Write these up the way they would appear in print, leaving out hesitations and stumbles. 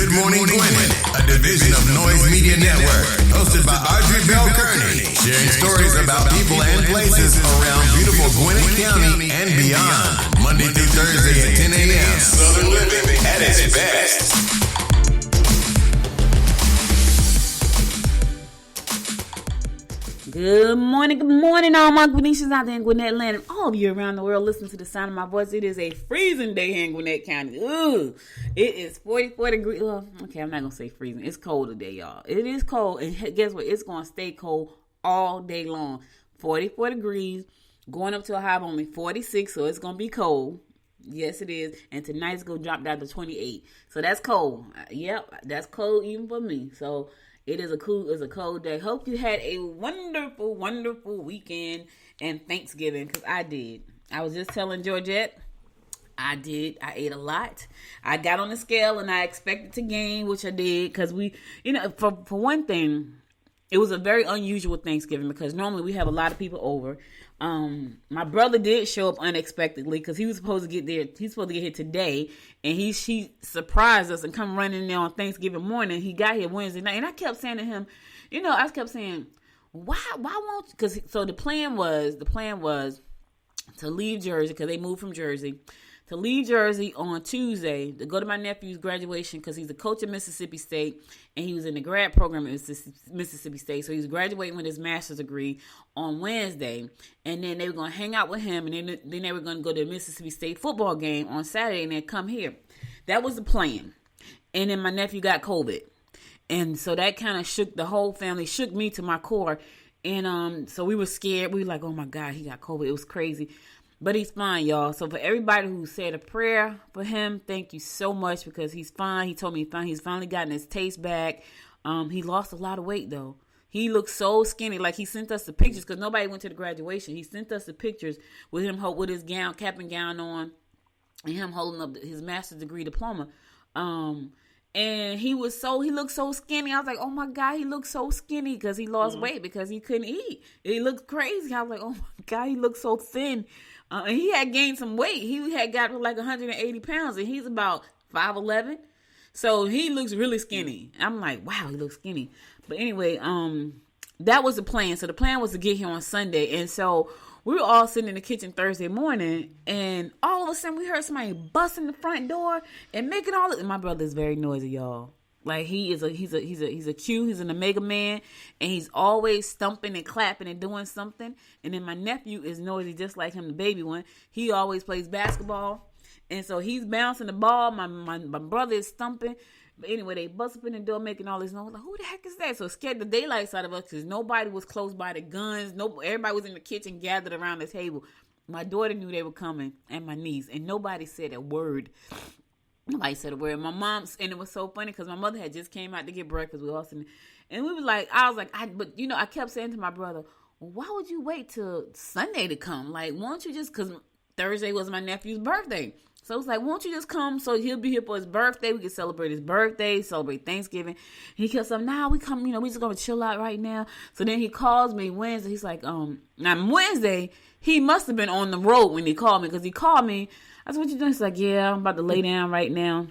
Good Morning Gwinnett, a division of Noise Media Network, hosted by Audrey Bell Kearney, sharing stories about people and places around beautiful Gwinnett County and beyond. Monday through Thursday at 10 a.m. Southern living at its best. Good morning, all my Gwinnetians out there in Gwinnett land and all of you around the world listening to the sound of my voice. It is a freezing day here in Gwinnett County. Ooh, it is 44 degrees. Well, okay, I'm not going to say freezing. It's cold today, y'all. It is cold, and guess what? It's going to stay cold all day long. 44 degrees, going up to a high of only 46, so it's going to be cold. Yes, it is. And tonight's going to drop down to 28. So that's cold. Yep, that's cold even for me. So it's a cold day. Hope you had a wonderful, wonderful weekend and Thanksgiving, because I did. I was just telling Georgette, I did. I ate a lot. I got on the scale and I expected to gain, which I did, because for one thing, it was a very unusual Thanksgiving because normally we have a lot of people over. My brother did show up unexpectedly because he was supposed to get there. He's supposed to get here today, and he surprised us and come running there on Thanksgiving morning. He got here Wednesday night, and I kept saying to him, why won't? Because so the plan was to leave Jersey because they moved from Jersey. To leave Jersey on Tuesday to go to my nephew's graduation because he's a coach at Mississippi State and he was in the grad program at Mississippi State. So he was graduating with his master's degree on Wednesday. And then they were going to hang out with him, and then they were going to go to the Mississippi State football game on Saturday and then come here. That was the plan. And then my nephew got COVID. And so that kind of shook the whole family, shook me to my core. And so we were scared. We were like, oh my God, he got COVID. It was crazy. But he's fine, y'all. So for everybody who said a prayer for him, thank you so much, because he's fine. He told me he's fine. He's finally gotten his taste back. He lost a lot of weight, though. He looks so skinny. Like, he sent us the pictures because nobody went to the graduation. He sent us the pictures with him with his gown, cap and gown on, and him holding up his master's degree diploma. And he looked so skinny. I was like, oh my God, he looks so skinny because he lost weight because he couldn't eat. He looked crazy. I was like, oh my God, he looks so thin. And he had gained some weight. He had got to like 180 pounds, and he's about 5'11". So he looks really skinny. I'm like, wow, he looks skinny. But anyway, that was the plan. So the plan was to get here on Sunday. And so we were all sitting in the kitchen Thursday morning, and all of a sudden we heard somebody busting the front door and making all this. My brother is very noisy, y'all. Like, he's a Q, he's an Omega man, and he's always stumping and clapping and doing something. And then my nephew is noisy just like him, the baby one. He always plays basketball, and so he's bouncing the ball. My brother is stumping. But anyway, they bust up in the door making all this noise. Like, who the heck is that? So it scared the daylights out of us because nobody was close by the guns. Everybody was in the kitchen gathered around the table. My daughter knew they were coming, and my niece, and nobody said a word. Nobody said a word. My mom, and it was so funny because my mother had just came out to get breakfast with us, and we was like, I kept saying to my brother, well, why would you wait till Sunday to come? Like, won't you just, because Thursday was my nephew's birthday. So it's like, won't you just come so he'll be here for his birthday? We can celebrate his birthday, celebrate Thanksgiving. And he kept saying, nah, we just going to chill out right now. So then he calls me Wednesday. He's like, now Wednesday, he must have been on the road when he called me, because he called me. I said, what you doing? He's like, yeah, I'm about to lay down right now.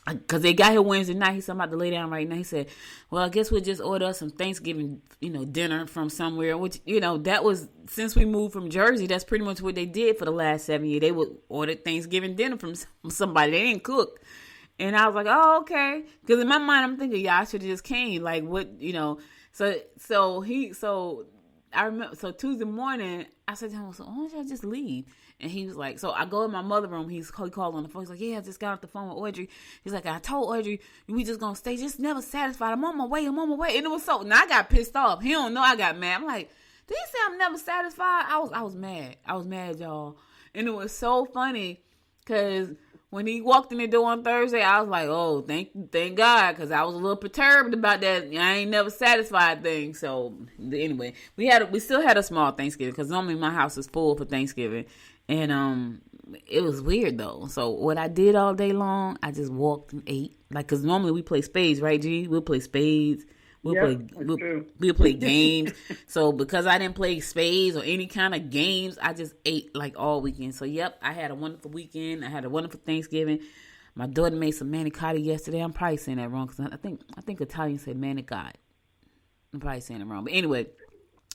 Because they got here Wednesday night. He said, I'm about to lay down right now. He said, well, I guess we'll just order us some Thanksgiving, dinner from somewhere. Which, that was, since we moved from Jersey, that's pretty much what they did for the last 7 years. They would order Thanksgiving dinner from somebody. They didn't cook. And I was like, oh, okay. Because in my mind, I'm thinking, yeah, I should have just came. Like, what, So I remember, so Tuesday morning, I said to him, so why don't y'all just leave? And he was like, so I go in my mother's room. He called on the phone. He's like, yeah, I just got off the phone with Audrey. He's like, I told Audrey, we just going to stay. Just never satisfied. I'm on my way. And it was so, and I got pissed off. He don't know I got mad. I'm like, did he say I'm never satisfied? I was mad. I was mad, y'all. And it was so funny because when he walked in the door on Thursday, I was like, oh, thank God, because I was a little perturbed about that I ain't never satisfied thing. So anyway, we still had a small Thanksgiving because normally my house is full for Thanksgiving. And it was weird, though. So what I did all day long, I just walked and ate. Like, because normally we play spades, right, G? We'll play spades. We'll play games. So because I didn't play spades or any kind of games, I just ate like all weekend. So, yep, I had a wonderful weekend. I had a wonderful Thanksgiving. My daughter made some manicotti yesterday. I'm probably saying that wrong because I think Italians say manicotti. I'm probably saying it wrong. But anyway,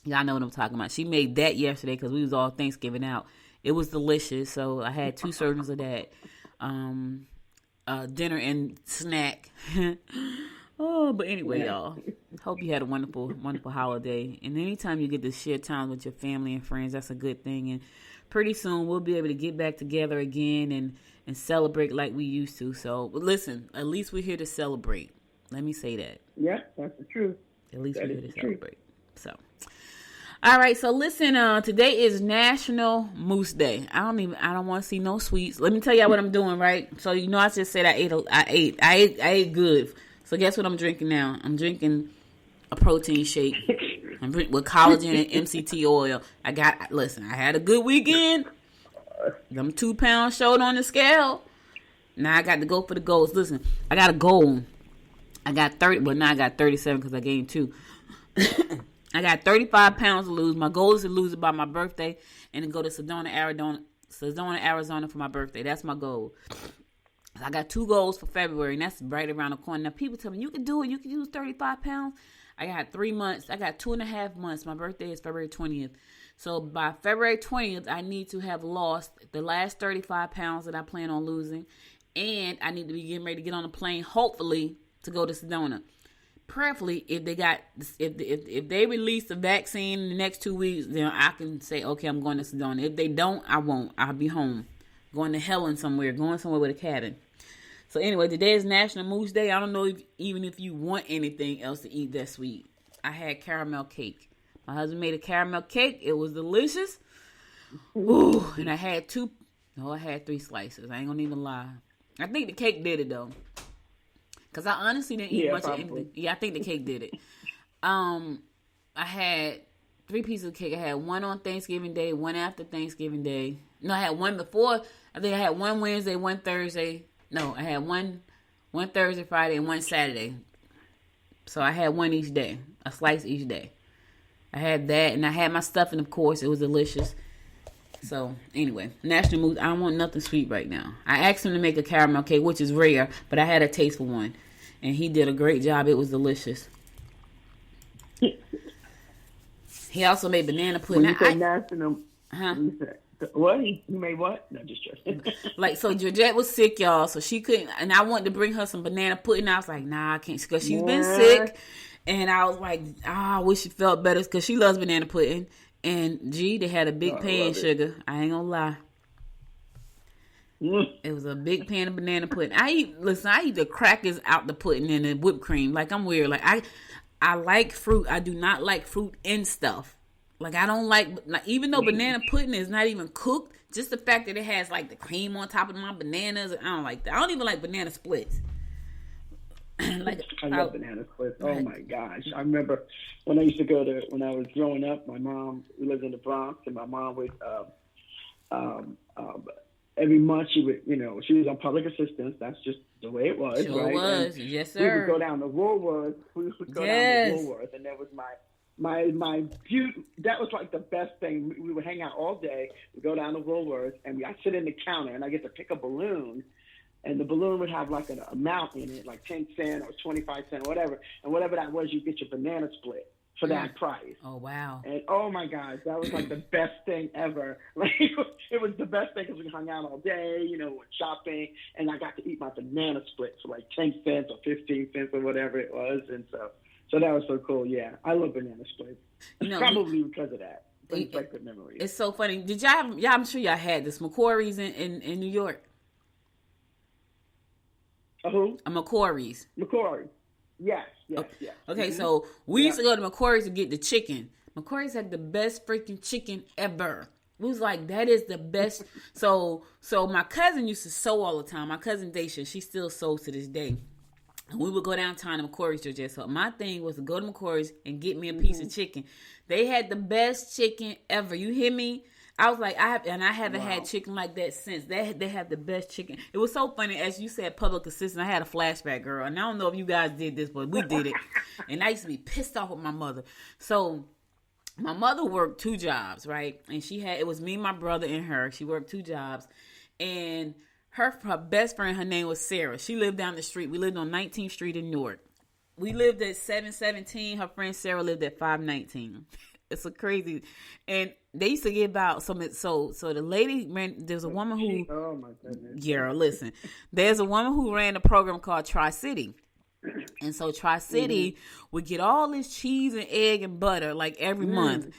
y'all know what I'm talking about. She made that yesterday because we was all Thanksgiving out. It was delicious. So I had 2 servings of that. Dinner and snack. Oh, but anyway, y'all. Hope you had a wonderful, wonderful holiday. And anytime you get to share time with your family and friends, that's a good thing. And pretty soon we'll be able to get back together again and celebrate like we used to. So, listen, at least we're here to celebrate. Let me say that. Yeah, that's the truth. At least we're here to celebrate. So, all right. So listen. Today is National Moose Day. I don't want to see no sweets. Let me tell y'all what I'm doing. Right. So I just said I ate good. So guess what I'm drinking now? I'm drinking a protein shake. I'm drinking with collagen and MCT oil. I had a good weekend. Them 2 pounds showed on the scale. Now I got to go for the goals. Listen, I got a goal. I got 30, but now I got 37 because I gained 2. I got 35 pounds to lose. My goal is to lose it by my birthday and to go to Sedona, Arizona for my birthday. That's my goal. I got 2 goals for February, and that's right around the corner. Now, people tell me, you can do it. You can lose 35 pounds. I got 3 months. I got 2.5 months. My birthday is February 20th. So by February 20th, I need to have lost the last 35 pounds that I plan on losing. And I need to be getting ready to get on a plane, hopefully, to go to Sedona. Prayerfully, if they release the vaccine in the next 2 weeks, then I can say, okay, I'm going to Sedona. If they don't, I won't. I'll be home. Going to Helen somewhere. Going somewhere with a cabin. So anyway, today is National Moose Day. I don't know even if you want anything else to eat that sweet. I had caramel cake. My husband made a caramel cake. It was delicious. Ooh, and I had 3 slices. I ain't gonna even lie. I think the cake did it though. Because I honestly didn't eat much of anything. Yeah, I think the cake did it. I had 3 pieces of cake. I had 1 on Thanksgiving Day, 1 after Thanksgiving Day. No, I had 1 before. I think I had 1 Wednesday, 1 Thursday. No, I had 1 Thursday, Friday, and 1 Saturday. So I had 1 each day. A slice each day. I had that, and I had my stuffing, of course. It was delicious. So, anyway, National Moose. I don't want nothing sweet right now. I asked him to make a caramel cake, which is rare, but I had a taste for one. And he did a great job. It was delicious. He also made banana pudding. When you say national, what? He made what? No, just joking. So Georgette was sick, y'all, so she couldn't, and I wanted to bring her some banana pudding. I was like, nah, I can't, because she's been sick. And I was like, I wish she felt better, because she loves banana pudding. And they had a big pan, sugar. I ain't gonna lie. It was a big pan of banana pudding. I eat the crackers out the pudding and the whipped cream. Like, I'm weird. Like, I like fruit. I do not like fruit in stuff. Like, I don't like even though banana pudding is not even cooked, just the fact that it has, like, the cream on top of my bananas, I don't like that. I don't even like banana splits. I love banana splits. Oh, my gosh. I remember when I used to when I was growing up, my mom, we lived in the Bronx, and my mom would, every month she would, she was on public assistance. That's just the way it was, sure right? was. And yes, sir. We would go down to Woolworth. And there was my that was like the best thing. We would hang out all day. We'd go down to Woolworth, and I'd sit in the counter, and I get to pick a balloon. And the balloon would have like an amount in it, like 10 cents or 25 cents or whatever. And whatever that was, you get your banana split for that price. Oh, wow. And oh my gosh, that was like the best thing ever. Like, it was the best thing because we hung out all day, went shopping. And I got to eat my banana split for like 10 cents or 15 cents or whatever it was. And so that was so cool. Yeah, I love banana splits. Probably because of that. Brings back good memories. It's so funny. Did y'all I'm sure y'all had this. McQuarrie's in New York. Who? McQuarrie's. McQuarrie. Yes. Okay, so we used to go to McQuarrie's to get the chicken. McQuarrie's had the best freaking chicken ever. We was like, that is the best. So my cousin used to sew all the time. My cousin Daisha, she still sews to this day. And we would go downtown to McQuarrie's to just so my thing was to go to McQuarrie's and get me a piece of chicken. They had the best chicken ever. You hear me? I was like, I haven't had chicken like that since. They have the best chicken. It was so funny, as you said, public assistant. I had a flashback, girl, and I don't know if you guys did this, but we did it. And I used to be pissed off with my mother. So my mother worked 2 jobs, right? And it was me, my brother, and her. She worked 2 jobs, and Her best friend, her name was Sarah. She lived down the street. We lived on 19th Street in Newark. We lived at 717. Her friend Sarah lived at 519. It's a crazy, and they used to give out so the lady ran. There's a woman who. Oh my goodness. Yeah, listen. There's a woman who ran a program called Tri-City. And so Tri-City would get all this cheese and egg and butter like every month.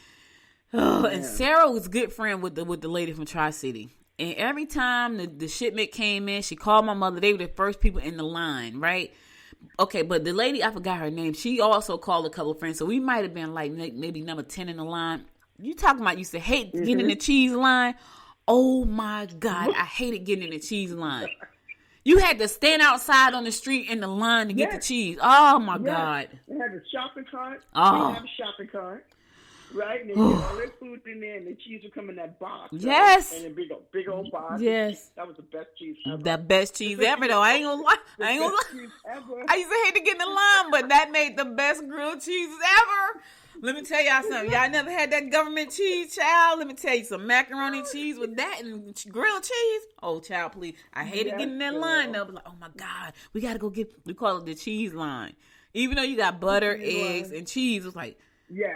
And Sarah was a good friend with the lady from Tri-City. And every time the shipment came in, she called my mother. They were the first people in the line, right? Okay, but the lady, I forgot her name. She also called a couple of friends. So we might have been like maybe number 10 in the line. You talking about used to hate getting in the cheese line. Oh my God, I hated getting in the cheese line. You had to stand outside on the street in the line to get the cheese. Oh my God. They had a shopping cart. Oh. They have a shopping cart. Right? And they get all their food in there, and the cheese would come in that box. Yes. Right? And a big old box. Yes. That was the best cheese ever. The best cheese ever, though. I ain't gonna lie. I used to hate to get in the line, but that made the best grilled cheeses ever. Let me tell y'all something. Y'all never had that government cheese, child? Let me tell you, some macaroni cheese with that and grilled cheese. Oh, child, please. I hated getting in that line, though. But like, oh, my God. We got to go we call it the cheese line. Even though you got butter, eggs, and cheese, it was like,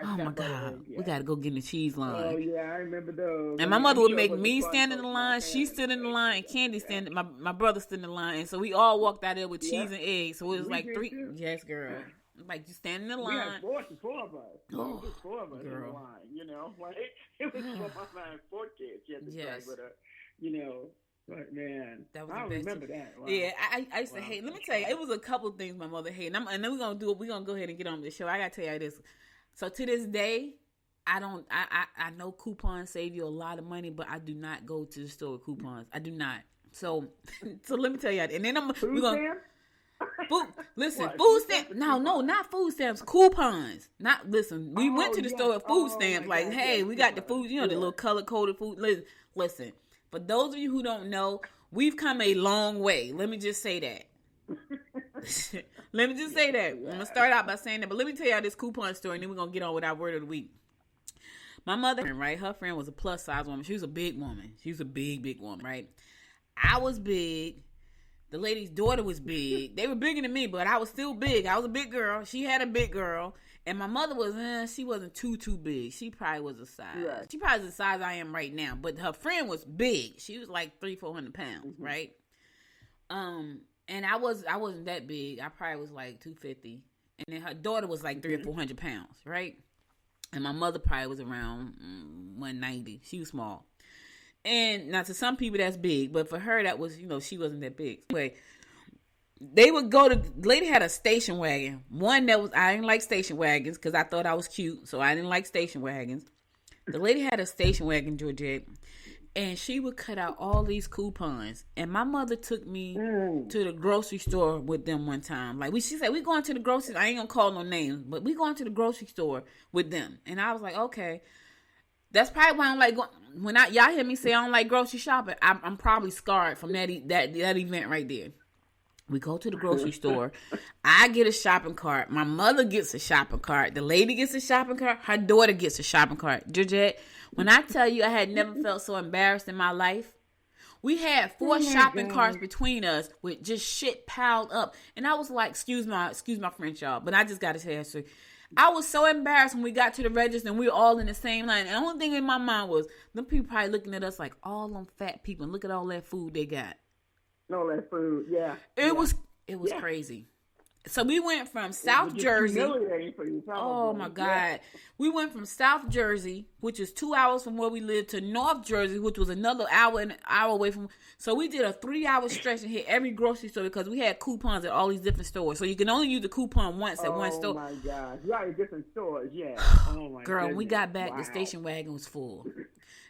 oh, my God. We got to go get in the cheese line. Oh, yeah, I remember those. And my mother would make me stand in the line. She stood in the line, and Candy stand. My brother stood in the line. And so we all walked out there with cheese and eggs. So it was like three. Too. Yes, girl. Like, you stand in the line. We had four of us. Oh, four of us girl. in the line, you know. Like, it was four kids. You had to try with her, you know. But, man, that was I remember that. Wow. Yeah, I used to hate. Let me tell you, it was a couple of things my mother hated. And then we're going to do it. We're going to go ahead and get on the show. I got to tell you this. So, to this day, I know coupons save you a lot of money, but I do not go to the store with coupons. I do not. So let me tell you that. And then we're going to. Food stamps. No, not food stamps. Coupons. We went to the store with food stamps. Like, God, hey, we got the food, the little color-coded food. Listen, for those of you who don't know, we've come a long way. Let me just say that. Let me just say that. I'm going to start out by saying that, but let me tell y'all this coupon story, and then we're going to get on with our word of the week. My mother, right, her friend was a plus-size woman. She was a big woman. She was a big, big woman, right? I was big. The lady's daughter was big. They were bigger than me, but I was still big. I was a big girl. She had a big girl. And my mother was, she wasn't too big. She probably was a size. Right. She probably was the size I am right now. But her friend was big. She was like 300-400 pounds, right? And I wasn't that big. I probably was like 250. And then her daughter was like 300 or 400 pounds, right? And my mother probably was around 190. She was small. And now to some people that's big, but for her that was, she wasn't that big. Anyway, they would the lady had a station wagon. One I didn't like station wagons because I thought I was cute, so I didn't like station wagons. The lady had a station wagon, Georgette, and she would cut out all these coupons. And my mother took me to the grocery store with them one time. Like she said, we going to the grocery. I ain't gonna call no names, but we going to the grocery store with them. And I was like, okay. That's probably why I don't like going. When y'all hear me say I don't like grocery shopping, I'm probably scarred from that event right there. We go to the grocery store. I get a shopping cart. My mother gets a shopping cart. The lady gets a shopping cart. Her daughter gets a shopping cart. Georgette, when I tell you I had never felt so embarrassed in my life, we had 4 shopping carts between us with just shit piled up. And I was like, excuse my French, y'all, but I just got to tell you, I was so embarrassed when we got to the register and we were all in the same line. And the only thing in my mind was, them people probably looking at us like, all them fat people, and look at all that food they got. All that food, yeah. It was crazy. So we went from South Jersey. For you, oh my God. Yeah. We went from South Jersey, which is 2 hours from where we lived, to North Jersey, which was another hour away from. So we did a 3-hour stretch and hit every grocery store because we had coupons at all these different stores. So you can only use the coupon once at one store. Oh my God. Right, different stores, yeah. Oh my God. Girl, when we got back, the station wagon was full.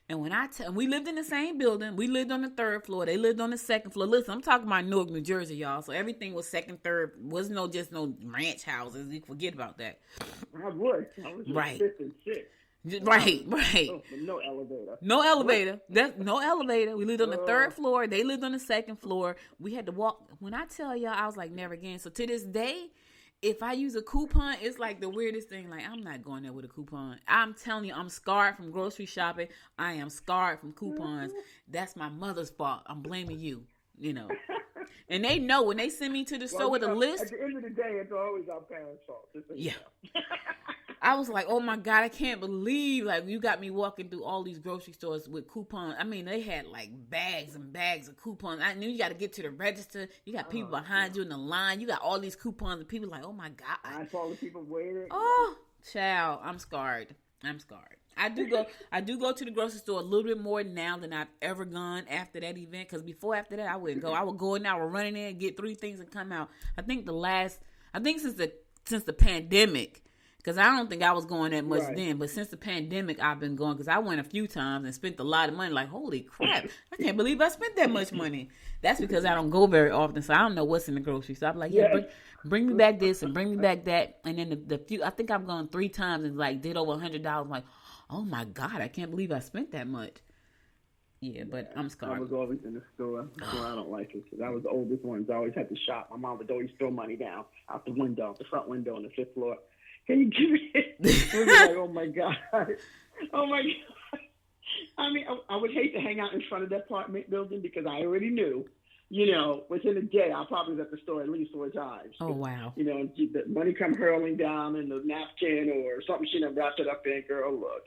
And when we lived in the same building, we lived on the 3rd floor. They lived on the 2nd floor. Listen, I'm talking about Newark, New Jersey, y'all. So everything was 2nd, 3rd. Wasn't just no ranch houses. You forget about that. I was right. 5th and 6th. Right. No elevator. No elevator. No elevator. We lived on the 3rd floor. They lived on the 2nd floor. We had to walk. When I tell y'all, I was like, never again. So to this day, if I use a coupon, it's like the weirdest thing. Like, I'm not going there with a coupon. I'm telling you, I'm scarred from grocery shopping. I am scarred from coupons. That's my mother's fault. I'm blaming you. you know. And they know when they send me to the store with a list. At the end of the day, it's always our parents' fault. Yeah. I was like, oh my God, I can't believe like you got me walking through all these grocery stores with coupons. I mean, they had like bags and bags of coupons. I knew you got to get to the register. You got people behind you in the line. You got all these coupons and people like, oh my God. I saw the people waiting. Oh, child, I'm scarred. I do go to the grocery store a little bit more now than I've ever gone after that event. Because after that, I wouldn't go. I would go in there, I would run in there and get 3 things and come out. I think since the pandemic, because I don't think I was going that much then. But since the pandemic, I've been going because I went a few times and spent a lot of money. Like, holy crap, I can't believe I spent that much money. That's because I don't go very often, so I don't know what's in the grocery store. I'm like, bring me back this and bring me back that. And then the few, I think I've gone 3 times and like did over $100. I'm like, oh my God, I can't believe I spent that much. Yeah, but I'm scarred. I was always in the store. I don't like it. Because I was the oldest one. So I always had to shop. My mom would always throw money down out the window, the front window on the 5th floor. Can you give me it? I was like, oh my God. Oh my God. I mean, I would hate to hang out in front of that apartment building because I already knew, within a day, I probably was at the store at least 4 times. Oh, wow. The money come hurling down in the napkin or something she done wrapped it up in. Girl, look,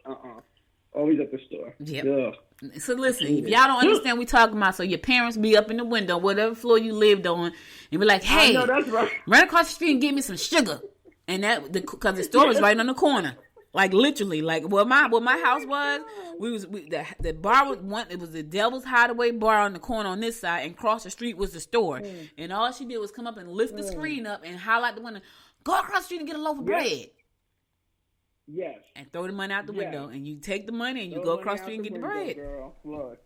always at the store. Yep. Ugh. So listen, if y'all don't understand what we talking about, so your parents be up in the window, whatever floor you lived on, and be like, hey, that's right. run across the street and get me some sugar. And because the store was right on the corner. Like literally, like where my house was, the bar was one. It was the Devil's Hideaway bar on the corner on this side, and across the street was the store. And all she did was come up and lift the screen up and highlight the window. Go across the street and get a loaf of bread. Yes. And throw the money out the window, and you take the money and you go across the street and get the bread. Girl. Look.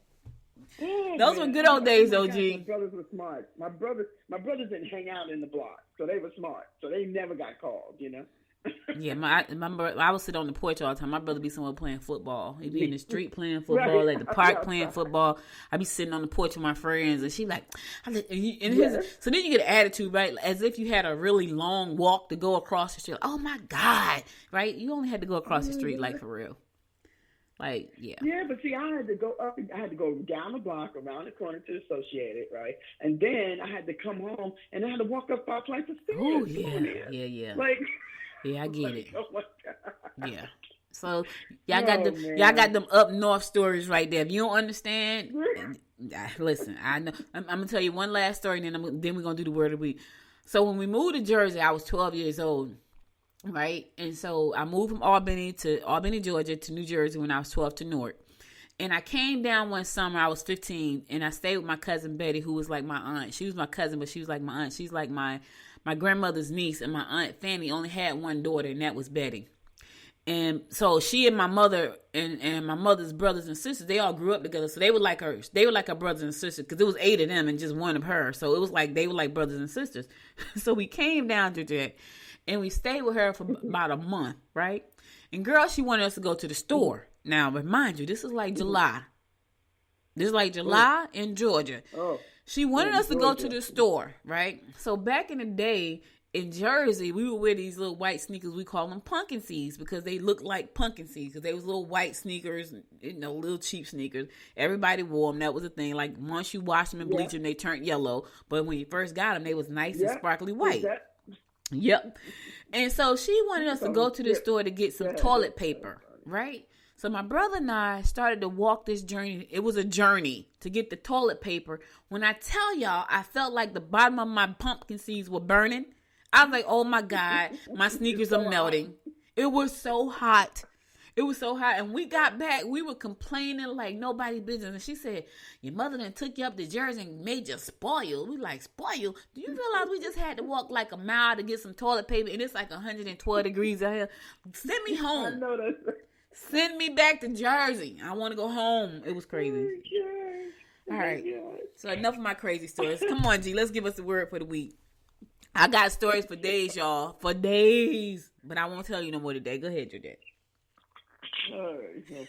Those were good old days, OG. My brothers were smart. My brothers didn't hang out in the block, so they were smart. So they never got called, Yeah, I would sit on the porch all the time. My brother be somewhere playing football. He'd be in the street playing football, at the park playing football. I'd be sitting on the porch with my friends, and she like, so then you get an attitude, right? As if you had a really long walk to go across the street. Like, oh my God, right? You only had to go across the street, like for real. Like, yeah. Yeah, but see, I had to go up. I had to go down the block, around the corner to Associated, right? And then I had to come home, and I had to walk up 5 flights of stairs. Oh, yeah. Like, yeah, I get it. Oh my God. Yeah. So y'all got them up north stories right there. If you don't understand, listen. I know. I'm gonna tell you one last story, and then we're gonna do the word of the week. So when we moved to Jersey, I was 12 years old. Right. And so I moved from Albany, Georgia to New Jersey when I was 12 to Newark. And I came down one summer, I was 15, and I stayed with my cousin Betty, who was like my aunt. She was my cousin, but she was like my aunt. She's like my grandmother's niece, and my aunt Fanny only had one daughter, and that was Betty. And so she and my mother and my mother's brothers and sisters, they all grew up together. So they were like hers. They were like her brothers and sisters because it was 8 of them and just one of her. So it was like they were like brothers and sisters. So we came down to that. And we stayed with her for about a month, right? And girl, she wanted us to go to the store. Now, but mind you, this is like July. This is like July in Georgia. She wanted us to go to the store, right? So back in the day in Jersey, we would wear these little white sneakers. We call them pumpkin seeds because they look like pumpkin seeds because they was little white sneakers, little cheap sneakers. Everybody wore them. That was the thing. Like once you wash them and bleach them, they turned yellow. But when you first got them, they was nice and sparkly white. Yep. And so she wanted us to go to the store to get some toilet paper, right? So my brother and I started to walk this journey. It was a journey to get the toilet paper. When I tell y'all, I felt like the bottom of my pumpkin seeds were burning. I was like, oh my God, my sneakers are melting. It was so hot. It was so hot. And we got back, we were complaining like nobody's business. And she said, your mother done took you up to Jersey and made you spoiled. We like, spoiled? Do you realize we just had to walk like a mile to get some toilet paper and it's like 112 degrees out here? Send me home. I know that. Send me back to Jersey. I want to go home. It was crazy. All right. So enough of my crazy stories. Come on, G. Let's give us the word for the week. I got stories for days, y'all. For days. But I won't tell you no more today. Go ahead, Georgette. That's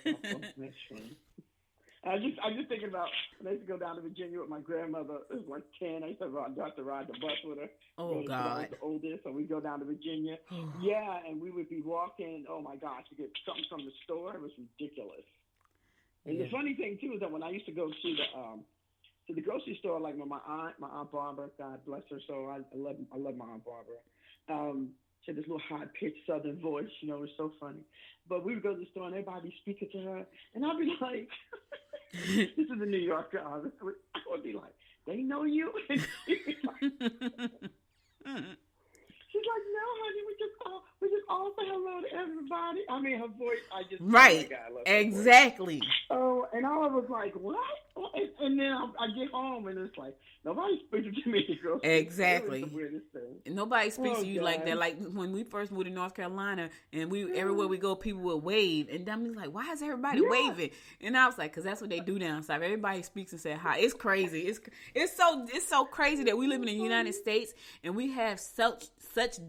funny. I was just thinking about when I used to go down to Virginia with my grandmother. It was like 10. I used to have to ride the bus with her. Oh, God. I was the oldest, so we'd go down to Virginia. Yeah, and we would be walking, oh, my gosh, to get something from the store. It was ridiculous. And the funny thing, too, is that when I used to go to to the grocery store, like my aunt Barbara, God bless her, so I love my aunt Barbara. She had this little high pitched Southern voice, it was so funny. But we would go to the store and everybody be speaking to her, and I'd be like, "This is a New Yorker." I would be like, "They know you." She's like, "No, honey, we just all say hello to everybody." I mean, her voice, right, oh my God, I love exactly. Oh, and I was like, "What?" And then I get home, and it's like nobody speaks to me. Exactly. It was the weirdest thing. Nobody speaks to you like that. Like when we first moved to North Carolina, and everywhere we go, people would wave, and Dummy's like, "Why is everybody waving?" And I was like, "Cause that's what they do down south. Everybody speaks and says hi." It's crazy. It's so crazy that we live in the United States and we have such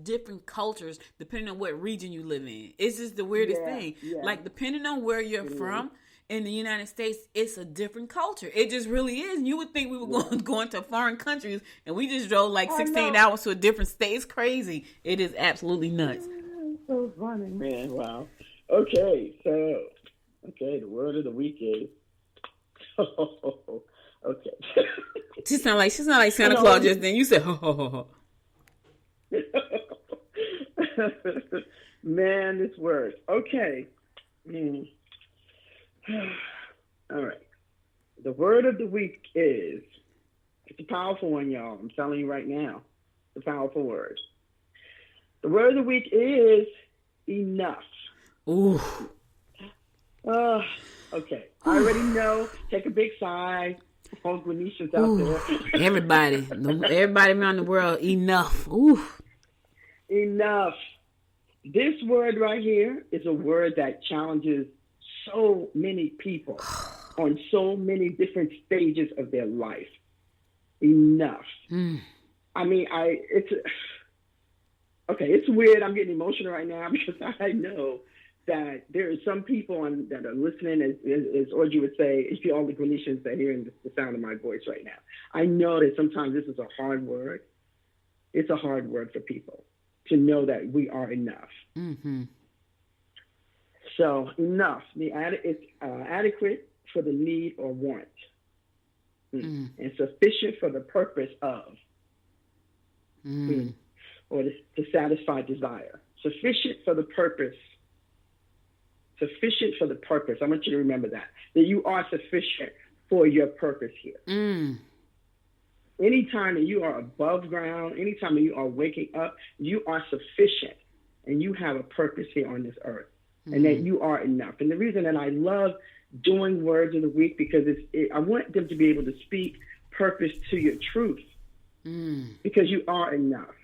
different cultures depending on what region you live in. It's just the weirdest thing. Yeah. Like depending on where you're from. In the United States, it's a different culture. It just really is. You would think we were going to foreign countries, and we just drove like 16 hours to a different state. It's crazy. It is absolutely nuts. So funny, man. Wow. Okay, so the word of the week is. Okay. She sound like Santa Claus just then. You said ho ho ho ho. Man, this word. Okay. All right. The word of the week is, it's a powerful one, y'all. I'm telling you right now. It's a powerful word. The word of the week is enough. Ooh. Okay. I already know. Take a big sigh. All Guanetians out there. Everybody around the world, enough. Ooh. Enough. This word right here is a word that challenges so many people on so many different stages of their life. Enough. I mean, it's weird. I'm getting emotional right now because I know that there are some people that are listening, as Audrey would say, if you all the Grenetians that are hearing the sound of my voice right now. I know that sometimes this is a hard word. It's a hard word for people to know that we are enough. Mm-hmm. So enough. It's adequate for the need or want, and sufficient for the purpose of, or to satisfy desire. Sufficient for the purpose. Sufficient for the purpose. I want you to remember that you are sufficient for your purpose here. Anytime that you are above ground, anytime that you are waking up, you are sufficient, and you have a purpose here on this earth. And that you are enough. And the reason that I love doing words of the week, because I want them to be able to speak purpose to your truth, because you are enough.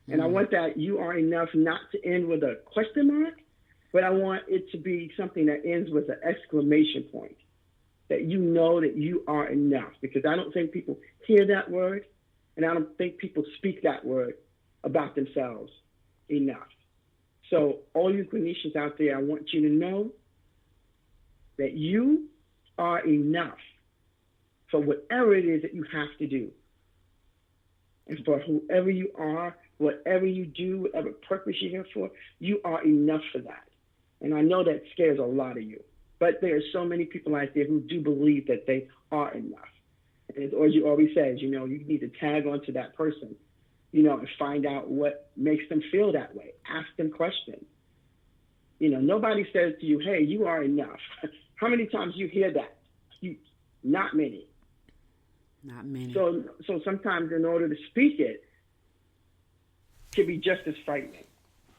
And I want that you are enough not to end with a question mark, but I want it to be something that ends with an exclamation point, that you know that you are enough, because I don't think people hear that word, and I don't think people speak that word about themselves enough. So all you clinicians out there, I want you to know that you are enough for whatever it is that you have to do. And for whoever you are, whatever you do, whatever purpose you're here for, you are enough for that. And I know that scares a lot of you. But there are so many people out there who do believe that they are enough. And as Orgy always says, you need to tag onto that person, and find out what makes them feel that way. Ask them questions. Nobody says to you, "Hey, you are enough." How many times you hear that? Not many. Not many. So sometimes in order to speak it can be just as frightening.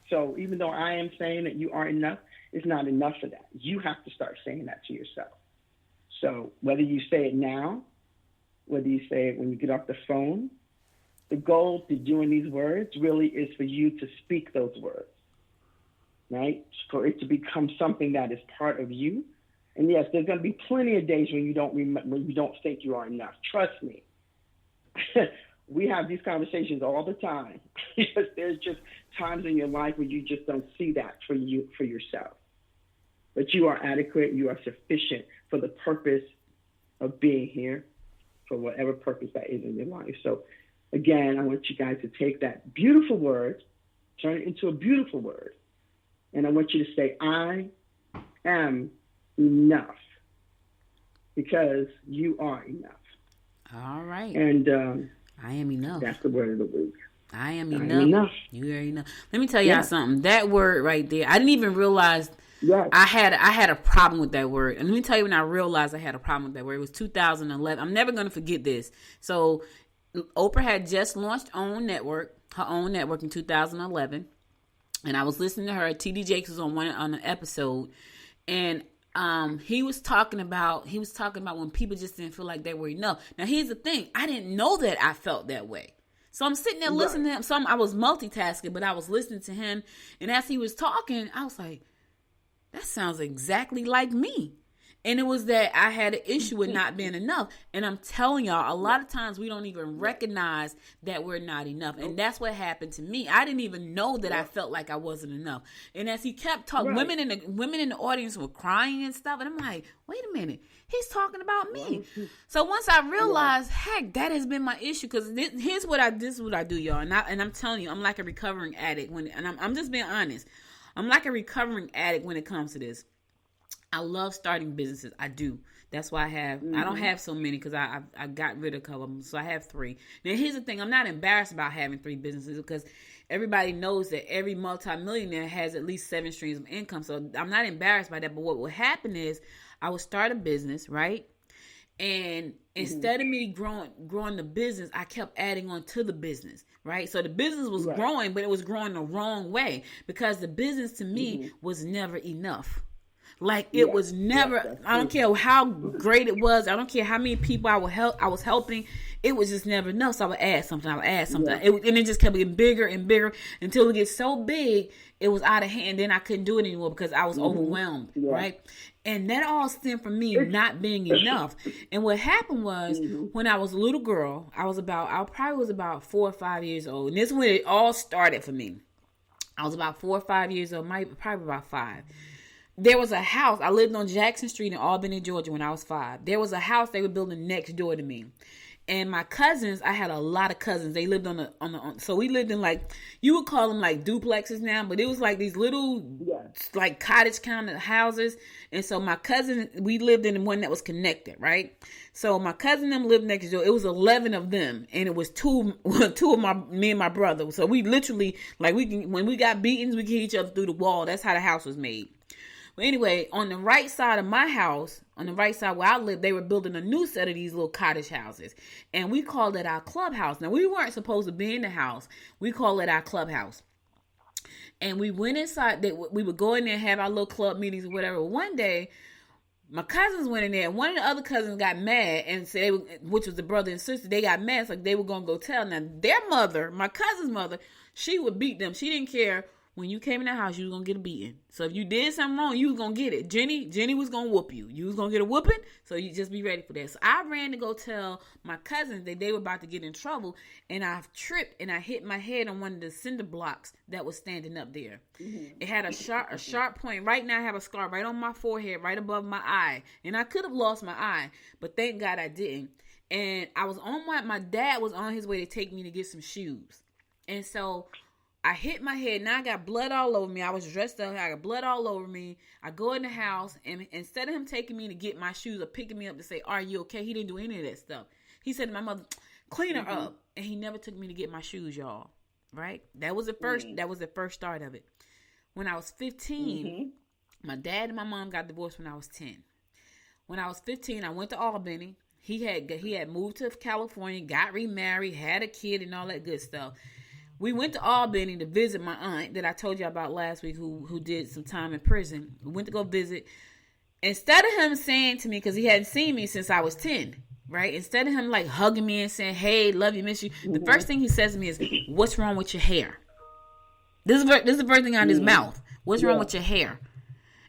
So even though I am saying that you are enough, it's not enough for that. You have to start saying that to yourself. So whether you say it now, whether you say it when you get off the phone, the goal to doing these words really is for you to speak those words, right? For it to become something that is part of you. And yes, there's going to be plenty of days when you don't think you are enough. Trust me. We have these conversations all the time. Because there's just times in your life where you just don't see that for yourself. But you are adequate. You are sufficient for the purpose of being here, for whatever purpose that is in your life. So again, I want you guys to take that beautiful word, turn it into a beautiful word. And I want you to say, "I am enough," because you are enough. All right. And I am enough. that's the word of the week. I am I am enough. enough. You already know. Let me tell y'all something. That word right there, I didn't even realize I had a problem with that word. And let me tell you when I realized I had a problem with that word. It was 2011. I'm never going to forget this. So Oprah had just launched her own network in 2011. And I was listening to her. TD Jakes was on an episode. And he was talking about when people just didn't feel like they were enough. Now here's the thing. I didn't know that I felt that way. So I'm sitting there listening to him. I was multitasking, but I was listening to him. And as he was talking, I was like, that sounds exactly like me. And it was that I had an issue with not being enough. And I'm telling y'all, a lot of times we don't even recognize that we're not enough. And that's what happened to me. I didn't even know that I felt like I wasn't enough. And as he kept talking, women in the audience were crying and stuff. And I'm like, wait a minute, he's talking about me. So once I realized, heck, that has been my issue. Because this is what I do, y'all. And I'm telling you, I'm like a recovering addict. I'm just being honest. I'm like a recovering addict when it comes to this. I love starting businesses. I do. That's why I don't have so many because I got rid of a couple of them. So I have 3. Now, here's the thing. I'm not embarrassed about having 3 businesses because everybody knows that every multimillionaire has at least 7 streams of income. So I'm not embarrassed by that. But what would happen is I would start a business, right? And instead of me growing the business, I kept adding on to the business, right? So the business was growing, but it was growing the wrong way because the business to me was never enough. Like it was never, I don't care how great it was. I don't care how many people I was helping. It was just never enough. So I would add something. And it just kept getting bigger and bigger until it gets so big, it was out of hand. Then I couldn't do it anymore because I was overwhelmed, right? And that all stemmed from me not being enough. And what happened was when I was a little girl, I probably was about 4 or 5 years old. And this is when it all started for me. I was about 4 or 5 years old, probably about 5. There was a house. I lived on Jackson Street in Albany, Georgia when I was 5. There was a house they were building next door to me. And my cousins, I had a lot of cousins. They lived so we lived in like, you would call them like duplexes now, but it was like these little like cottage kind of houses. And so my cousin, we lived in the one that was connected, right? So my cousin them lived next door. It was 11 of them. And it was two of me and my brother. So we literally, like when we got beatings, we could hit each other through the wall. That's how the house was made. But anyway, on the right side of my house, on the right side where I lived, they were building a new set of these little cottage houses. And we called it our clubhouse. Now, we weren't supposed to be in the house. We called it our clubhouse. And we went inside. We would go in there and have our little club meetings or whatever. One day, my cousins went in there. And one of the other cousins got mad and said, which was the brother and sister, they got mad. It's like they were going to go tell. Now, their mother, my cousin's mother, she would beat them. She didn't care. When you came in the house, you was going to get a beating. So if you did something wrong, you was going to get it. Jenny was going to whoop you. You was going to get a whooping, so you just be ready for that. So I ran to go tell my cousins that they were about to get in trouble, and I tripped and I hit my head on one of the cinder blocks that was standing up there. It had a sharp point. Right now I have a scar right on my forehead, right above my eye. And I could have lost my eye, but thank God I didn't. And I was my dad was on his way to take me to get some shoes. And so I hit my head. Now I got blood all over me. I was dressed up. I got blood all over me. I go in the house, and instead of him taking me to get my shoes or picking me up to say, "Are you okay?" He didn't do any of that stuff. He said to my mother, "Clean her up." And he never took me to get my shoes, y'all. Right? That was the first. That was the first start of it. When I was 15, my dad and my mom got divorced when I was 10. When I was 15, I went to Albany. He had moved to California, got remarried, had a kid, and all that good stuff. We went to Albany to visit my aunt that I told you about last week who did some time in prison. We went to go visit. Instead of him saying to me, because he hadn't seen me since I was 10, right? Instead of him like hugging me and saying, "Hey, love you, miss you," the first thing he says to me is, "What's wrong with your hair?" This is the first thing out of his mouth. "What's wrong with your hair?"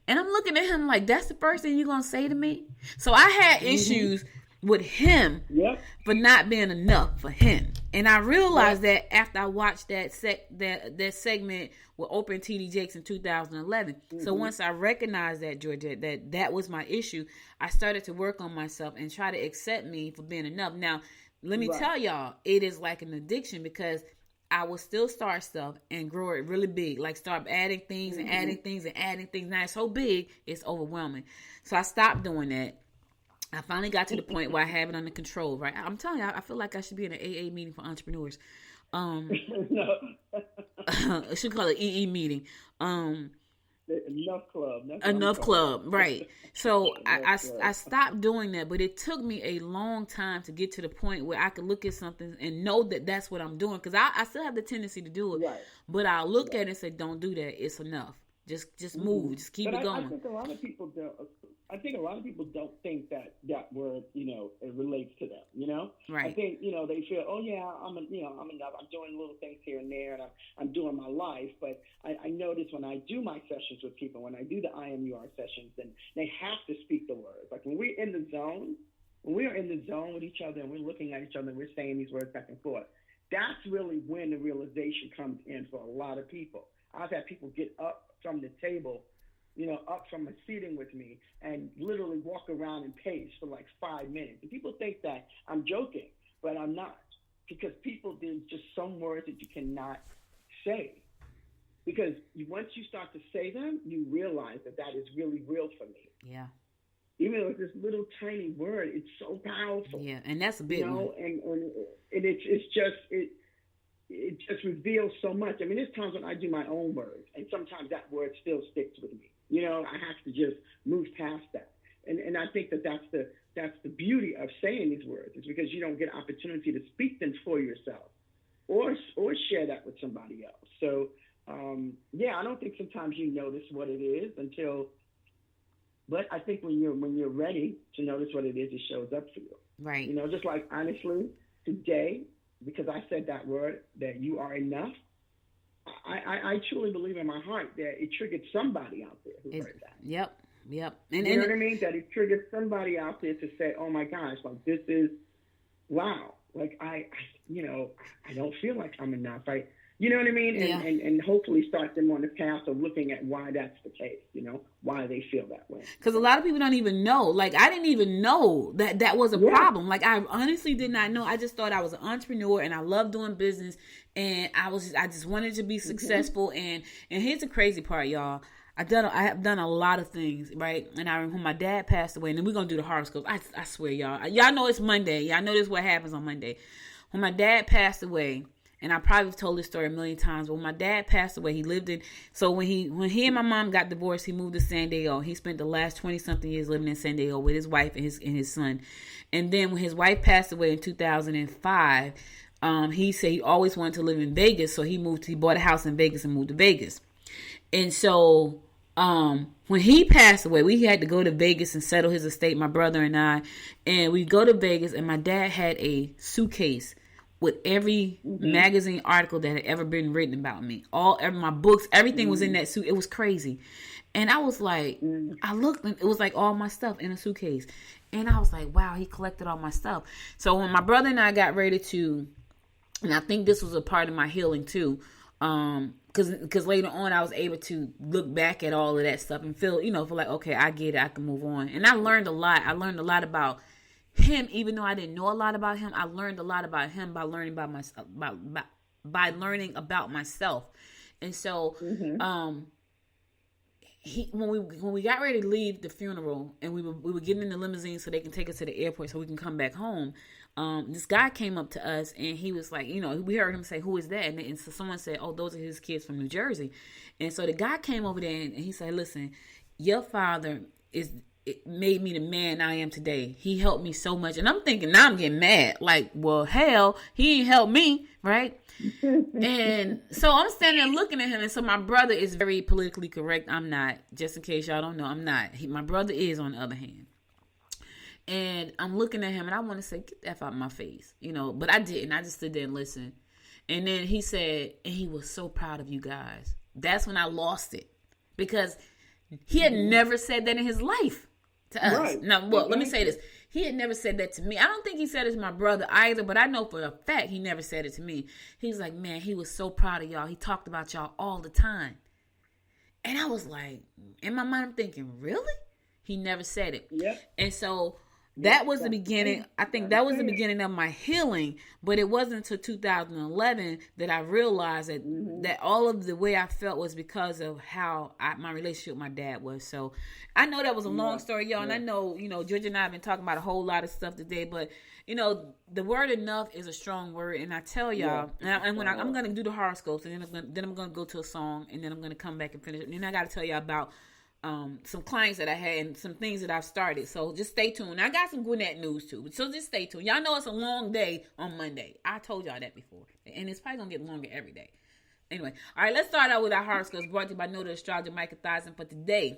And I'm looking at him like, that's the first thing you're going to say to me? So I had issues with him for not being enough for him. And I realized that after I watched that segment with Oprah and TD Jakes in 2011. So once I recognized that, Georgette, that was my issue, I started to work on myself and try to accept me for being enough. Now, let me tell y'all, it is like an addiction because I will still start stuff and grow it really big. Like start adding things and adding things and adding things. Now it's so big, it's overwhelming. So I stopped doing that. I finally got to the point where I have it under control, right? I'm telling you, I feel like I should be in an AA meeting for entrepreneurs. No. I should call it EE meeting. Enough club. Enough club, right. So I stopped doing that, but it took me a long time to get to the point where I could look at something and know that that's what I'm doing. Because I still have the tendency to do it. Right. But I'll look at it and say, don't do that. It's enough. Just move. Just keep it going. I think a lot of people don't. I think a lot of people don't think that word, it relates to them. Right. I think they feel, oh yeah, I'm enough. I'm doing little things here and there, and I'm doing my life. But I notice when I do my sessions with people, when I do the IMUR sessions, then they have to speak the words. Like when we're in the zone, with each other, and we're looking at each other, and we're saying these words back and forth. That's really when the realization comes in for a lot of people. I've had people get up from the table, up from a seating with me and literally walk around and pace for like 5 minutes. And people think that I'm joking, but I'm not. Because there's just some words that you cannot say. Because once you start to say them, you realize that is really real for me. Yeah. Even with this little tiny word, it's so powerful. Yeah, and that's a big one. And it just reveals so much. I mean, there's times when I do my own words, and sometimes that word still sticks with me. I have to just move past that. And I think that's the beauty of saying these words, is because you don't get opportunity to speak them for yourself or share that with somebody else. So, I don't think sometimes you notice what it is but I think when you're ready to notice what it is, it shows up for you. Right. Just like, honestly, today, because I said that word, that you are enough, I truly believe in my heart that it triggered somebody out there who heard that. Yep. And you know what I mean? That it triggered somebody out there to say, oh my gosh, like this is, wow. Like I don't feel like I'm enough. You know what I mean? Yeah. And hopefully start them on the path of looking at why that's the case, why they feel that way. Because a lot of people don't even know. Like, I didn't even know that was a problem. Like, I honestly did not know. I just thought I was an entrepreneur and I love doing business. And I just wanted to be successful. And here's the crazy part, y'all. I have done a lot of things, right? And when my dad passed away, and then we're going to do the horoscopes. I swear, y'all know it's Monday. Y'all know this is what happens on Monday. When my dad passed away, and I probably told this story a million times. When my dad passed away, he lived in. So when he and my mom got divorced, he moved to San Diego. He spent the last 20-something years living in San Diego with his wife and his son. And then when his wife passed away in 2005, he said he always wanted to live in Vegas. So he bought a house in Vegas and moved to Vegas. And so when he passed away, we had to go to Vegas and settle his estate, my brother and I. And we go to Vegas, and my dad had a suitcase with every magazine article that had ever been written about me. My books, everything was in that suit. It was crazy. And I was like, I looked, and it was like all my stuff in a suitcase. And I was like, wow, he collected all my stuff. So when my brother and I got ready to, and I think this was a part of my healing too, because later on I was able to look back at all of that stuff and feel like, okay, I get it, I can move on. And I learned a lot. I learned a lot about him, even though I didn't know a lot about him. I learned a lot about him by learning about myself, by learning about myself. And so, when we got ready to leave the funeral, and we were getting in the limousine so they can take us to the airport so we can come back home, this guy came up to us, and he was like, we heard him say, "Who is that?" And so someone said, "Oh, those are his kids from New Jersey." And so the guy came over there, and he said, "Listen, your father it made me the man I am today. He helped me so much." And I'm thinking, now I'm getting mad. Like, well, hell, he ain't helped me, right? And so I'm standing there looking at him. And so my brother is very politically correct. I'm not. Just in case y'all don't know, I'm not. My brother is, on the other hand. And I'm looking at him, and I want to say, get the F out of my face, but I didn't. I just stood there and listened. And then he said, and he was so proud of you guys. That's when I lost it, because he had never said that in his life to us. Right. Now, let me say this. He had never said that to me. I don't think he said it to my brother either, but I know for a fact he never said it to me. He was like, man, he was so proud of y'all. He talked about y'all all the time. And I was like, in my mind, I'm thinking, really? He never said it. Yep. And so That was the beginning. I think that was the beginning of my healing, but it wasn't until 2011 that I realized that that all of the way I felt was because of how my relationship with my dad was. So I know that was a long story, y'all, and I know, Georgia and I have been talking about a whole lot of stuff today, but the word enough is a strong word, and I tell y'all, and when I'm going to do the horoscopes, and then I'm going to go to a song, and then I'm going to come back and finish it, and then I got to tell y'all about some clients that I had and some things that I've started. So just stay tuned. I got some Gwinnett news too. So just stay tuned. Y'all know it's a long day on Monday. I told y'all that before. And it's probably going to get longer every day. Anyway. All right, let's start out with our horoscopes brought to you by Noted Astrologer Micah Thyssen for today,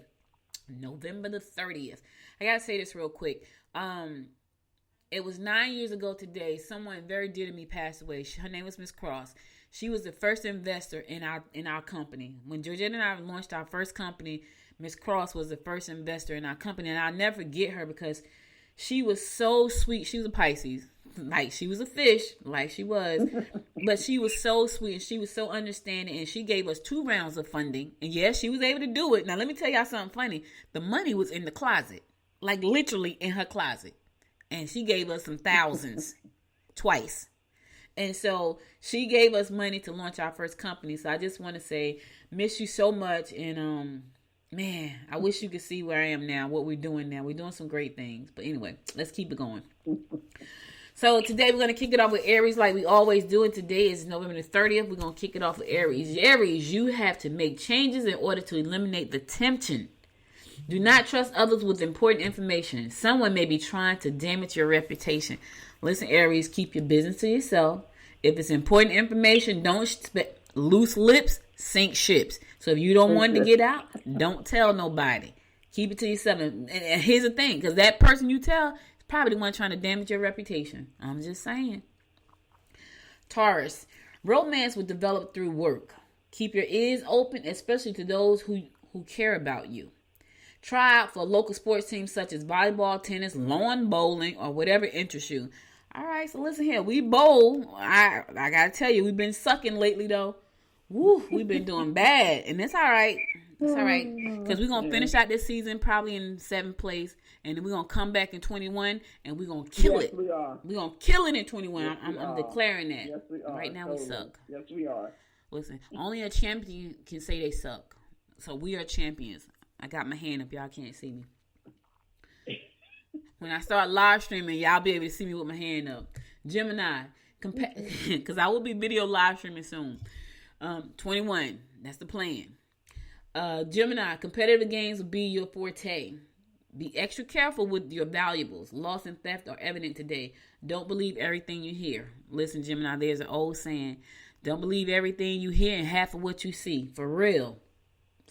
November the 30th. I got to say this real quick. It was 9 years ago today. Someone very dear to me passed away. Her name was Miss Cross. She was the first investor in our company. When Georgette and I launched our first company, Miss Cross was the first investor in our company, and I'll never forget her because she was so sweet. She was a Pisces, like she was a fish, like she was, but she was so sweet and she was so understanding, and she gave us 2 rounds of funding, and yes, she was able to do it. Now, let me tell y'all something funny. The money was in the closet, like literally in her closet, and she gave us some thousands twice. And so she gave us money to launch our first company. So I just want to say, miss you so much, and man, I wish you could see where I am now, what we're doing now. We're doing some great things. But anyway, let's keep it going. So today we're going to kick it off with Aries like we always do. And today is November the 30th. We're going to kick it off with Aries. Aries, you have to make changes in order to eliminate the temptation. Do not trust others with important information. Someone may be trying to damage your reputation. Listen, Aries, keep your business to yourself. If it's important information, don't expect loose lips, sink ships. So if you don't want to get out, don't tell nobody. Keep it to yourself. And here's the thing, because that person you tell is probably the one trying to damage your reputation. I'm just saying. Taurus, romance will develop through work. Keep your ears open, especially to those who care about you. Try out for local sports teams such as volleyball, tennis, lawn bowling, or whatever interests you. All right, so listen here. We bowl. I got to tell you, we've been sucking lately, though. Woo, we've been doing bad, and it's all right. It's all right, because we're going to finish out this season probably in 7th place, and then we're going to come back in 21, and we're going to kill it. We are. We're going to kill it in 21. Yes, I'm declaring that. Yes, we are. Right now, totally. we suck. Yes, we are. Listen, only a champion can say they suck. So we are champions. I got my hand up. Y'all can't see me. When I start live streaming, y'all be able to see me with my hand up. Gemini, because I will be video live streaming soon. 21, that's the plan. Gemini, competitive games will be your forte. Be extra careful with your valuables. Loss and theft are evident today. Don't believe everything you hear. Listen, Gemini, there's an old saying. Don't believe everything you hear and half of what you see. For real.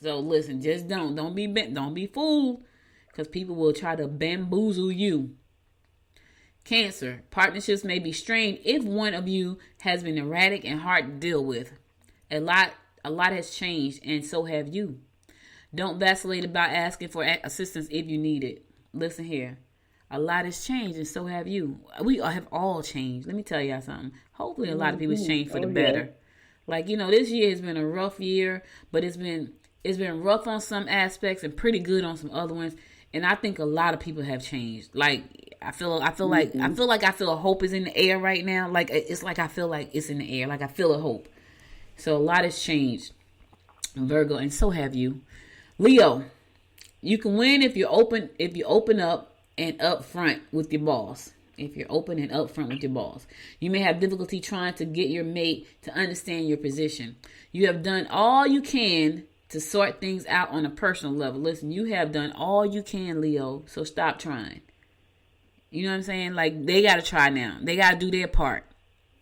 So listen, just don't be bent. Don't be fooled. Because people will try to bamboozle you. Cancer, partnerships may be strained if one of you has been erratic and hard to deal with. A lot has changed, and so have you. Don't vacillate about asking for assistance if you need it. Listen here. A lot has changed, and so have you. We have all changed. Let me tell y'all something. Hopefully a lot of people's changed for the better. Like, this year has been a rough year, but it's been rough on some aspects and pretty good on some other ones. And I think a lot of people have changed. Like, I feel a hope is in the air right now. Like, it's like I feel like it's in the air. Like, I feel a hope. So a lot has changed, Virgo, and so have you. Leo, you can win if you open up and upfront with your boss. If you're open and upfront with your boss. You may have difficulty trying to get your mate to understand your position. You have done all you can to sort things out on a personal level. Listen, you have done all you can, Leo, so stop trying. You know what I'm saying? Like, they got to try now. They got to do their part.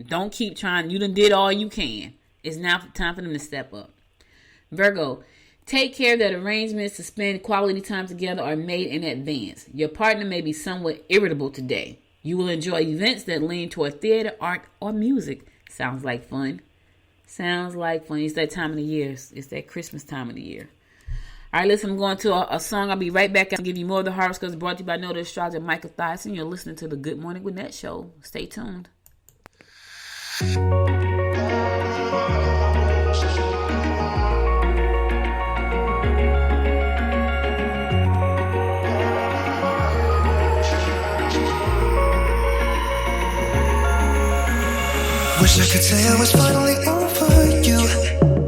Don't keep trying. You done did all you can. It's now time for them to step up. Virgo, take care that arrangements to spend quality time together are made in advance. Your partner may be somewhat irritable today. You will enjoy events that lean toward theater, art, or music. Sounds like fun. Sounds like fun. It's that time of the year. It's that Christmas time of the year. All right, listen, I'm going to a song. I'll be right back. I'll give you more of the horoscopes brought to you by Noted Astrologer Micah Thyssen. You're listening to the Good Morning Gwinnett Show. Stay tuned. I could say I was finally over you,